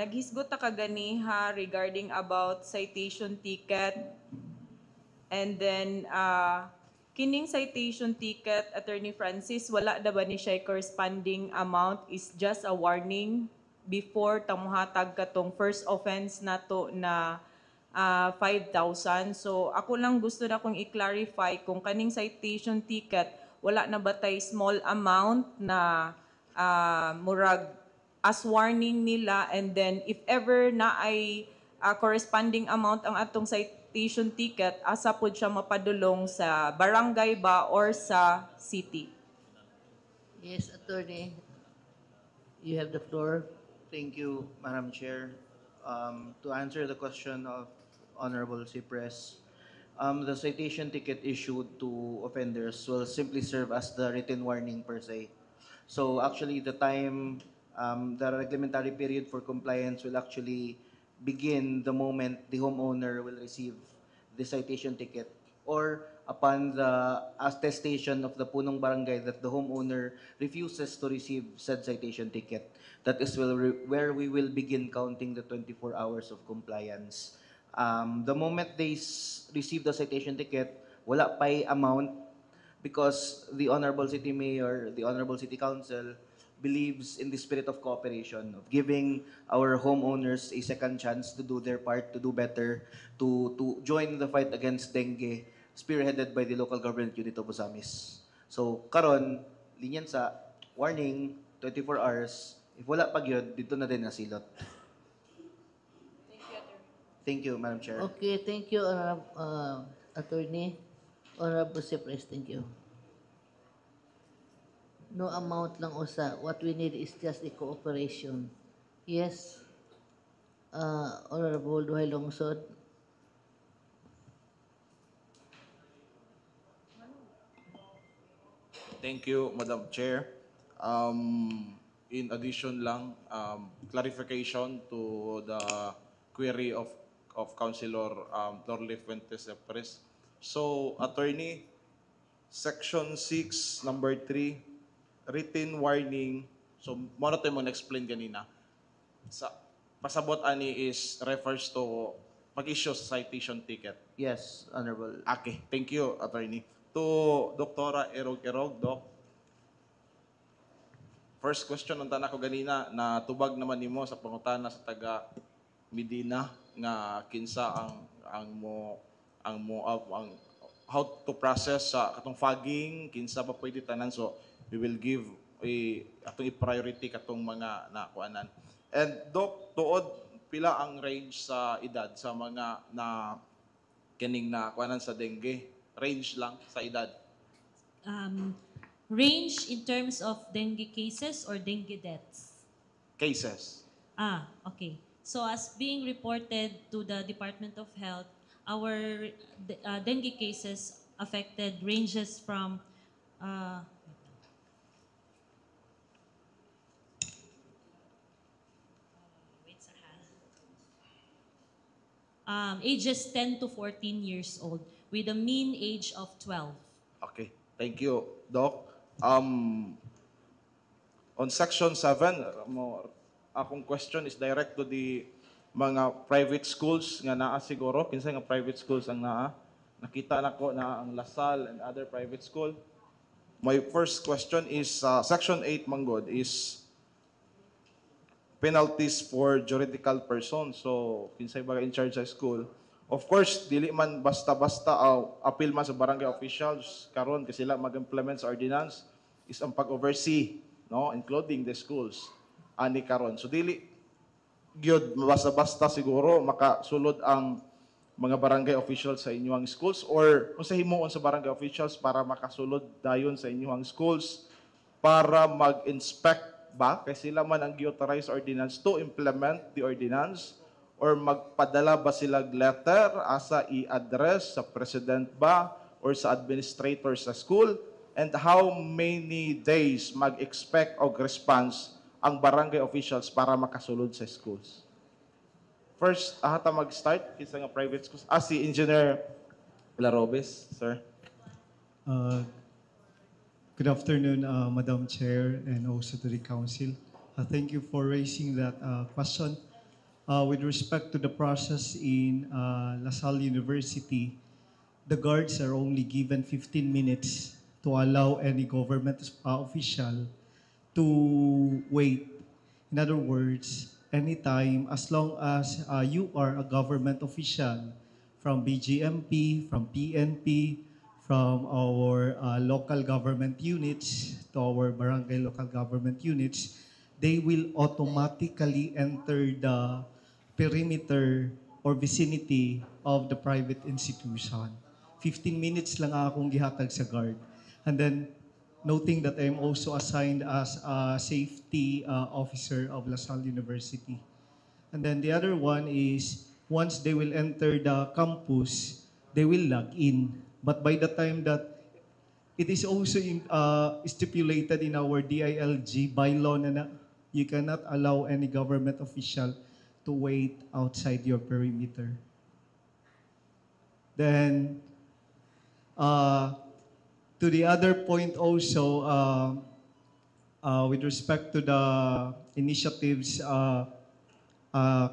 naghisgot ta kaganiha regarding about citation ticket, and then kining citation ticket, Attorney Francis, wala na ba ni siya corresponding amount, is just a warning before tamuhatag katong first offense nato na 5,000. So ako lang gusto na kong i-clarify kung kaning citation ticket wala na ba tay small amount na murag as warning nila, and then if ever na ay corresponding amount ang atong citation ticket, asa pod siya mapadulong sa barangay ba or sa city? Yes, Attorney, you have the floor. Thank you, Madam Chair. To answer the question of Honorable Cypress, the citation ticket issued to offenders will simply serve as the written warning per se. So actually, the reglementary period for compliance will actually begin the moment the homeowner will receive the citation ticket, or upon the attestation of the punong barangay that the homeowner refuses to receive said citation ticket. That is where we will begin counting the 24 hours of compliance. The moment they receive the citation ticket, wala pa'y amount, because the Honorable City Mayor, the Honorable City Council believes in the spirit of cooperation, of giving our homeowners a second chance to do their part, to do better, to join the fight against dengue, spearheaded by the local government unit of Ozamis. So, karon, linyan sa warning, 24 hours, if wala pag yun, dito na din nasilot. Thank you, Madam Chair. Okay, thank you, Attorney. Honorable Cypress, thank you. No amount lang usa. What we need is just the cooperation. Yes, Honorable Duhay-Longsod. Thank you, Madam Chair. In addition lang, clarification to the query of Councilor Dorly Fuentes Epres. So, Attorney, Section 6, number 3, written warning. So, muna tayo mo na-explain kanina. Pasabot ani is refers to pag-issue sa citation ticket. Yes, Honorable. Okay, thank you, Attorney. To Doktora Erog-Erog, Doc. First question ng tanan ko ganina, na tubag naman nimo sa pangutana sa taga Medina nga kinsa ang how to process sa katong fogging, kinsa pa pwede tanan, so we will give atong i-priority katong mga nakuanan. And Doc, tuod pila ang range sa edad sa mga na kining nakuanan sa dengue? Range lang sa edad. Range in terms of dengue cases or dengue deaths? Cases. Okay. So as being reported to the Department of Health, our dengue cases affected ranges from ages 10 to 14 years old with a mean age of 12. Okay. Thank you, Doc. On Section 7, akong question is direct to the mga private schools nga naa siguro. Kinsa nga private schools ang naa? Nakita na ko na ang Lasal and other private school. My first question is, Section 8, Manggod, is penalties for juridical persons. So, kinsay baga in charge sa school. Of course, dili man basta-basta appeal man sa barangay officials karon kasi sila mag-implement sa ordinance is ang pag-oversee, no, including the schools ani karon. So dili gyud basta-basta siguro makasulod ang mga barangay officials sa inyong schools or kung sa himuon sa barangay officials para makasulod dayon sa inyong schools para mag-inspect ba kay sila man ang gi-authorize ordinance to implement the ordinance or magpadala ba sila letter asa i-address sa president ba or sa administrator sa school and how many days mag-expect og response ang barangay officials para makasulod sa schools. First, ahata mag-start kinsa nga private schools. Si Engineer Larobes, sir. Good afternoon, Madam Chair, and also to the Council. Thank you for raising that question. With respect to the process in LaSalle University, the guards are only given 15 minutes to allow any government official to wait. In other words, anytime, as long as you are a government official from BGMP, from PNP, from our local government units to our barangay local government units, they will automatically enter the perimeter or vicinity of the private institution. 15 minutes lang akong gihatag sa guard. And then, noting that I am also assigned as a safety officer of LaSalle University. And then the other one is, once they will enter the campus, they will log in. But by the time that it is also stipulated in our DILG bylaw na you cannot allow any government official to wait outside your perimeter. Then, to the other point also, with respect to the initiatives,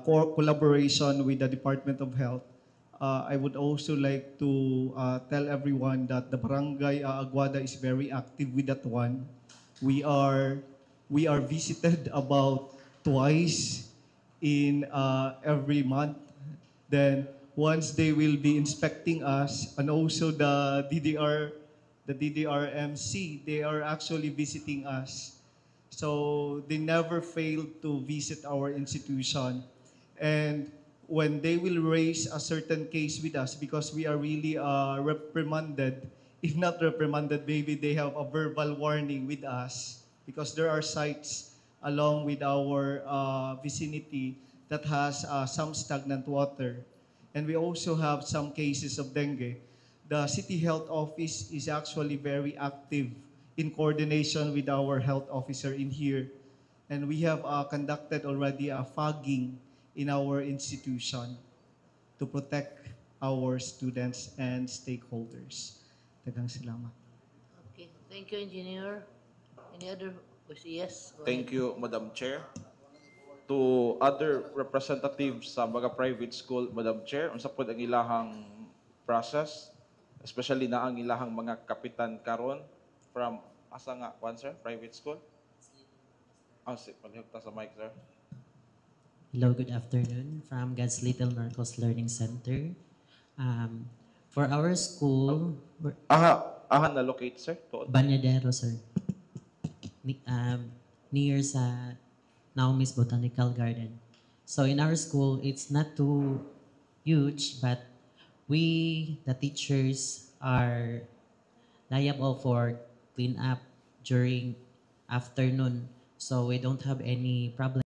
collaboration with the Department of Health, I would also like to tell everyone that the Barangay Aguada is very active with that one. We are visited about twice in every month. Then once they will be inspecting us, and also the DDRMC, they are actually visiting us. So they never fail to visit our institution. And when they will raise a certain case with us, because we are really reprimanded, if not reprimanded, maybe they have a verbal warning with us, because there are sites along with our vicinity that has some stagnant water. And we also have some cases of dengue. The City Health Office is actually very active in coordination with our health officer in here. And we have conducted already a fogging in our institution to protect our students and stakeholders. Daghang salamat. Okay, thank you, Engineer. Any other? Yes. Thank you, Madam Chair. To other representatives sa mga private school, Madam Chair, unsa pod ang ilahang process, especially na ang ilahang mga kapitan karon from asa nga sir, private school? Paghigta sa mic, sir. Hello, good afternoon from God's Little Marcos Learning Center. For our school, na locate, sir? Banyadero, sir. Near sa Naomi's Botanical Garden. So in our school, it's not too huge, but we, the teachers, are liable for clean up during afternoon. So we don't have any problem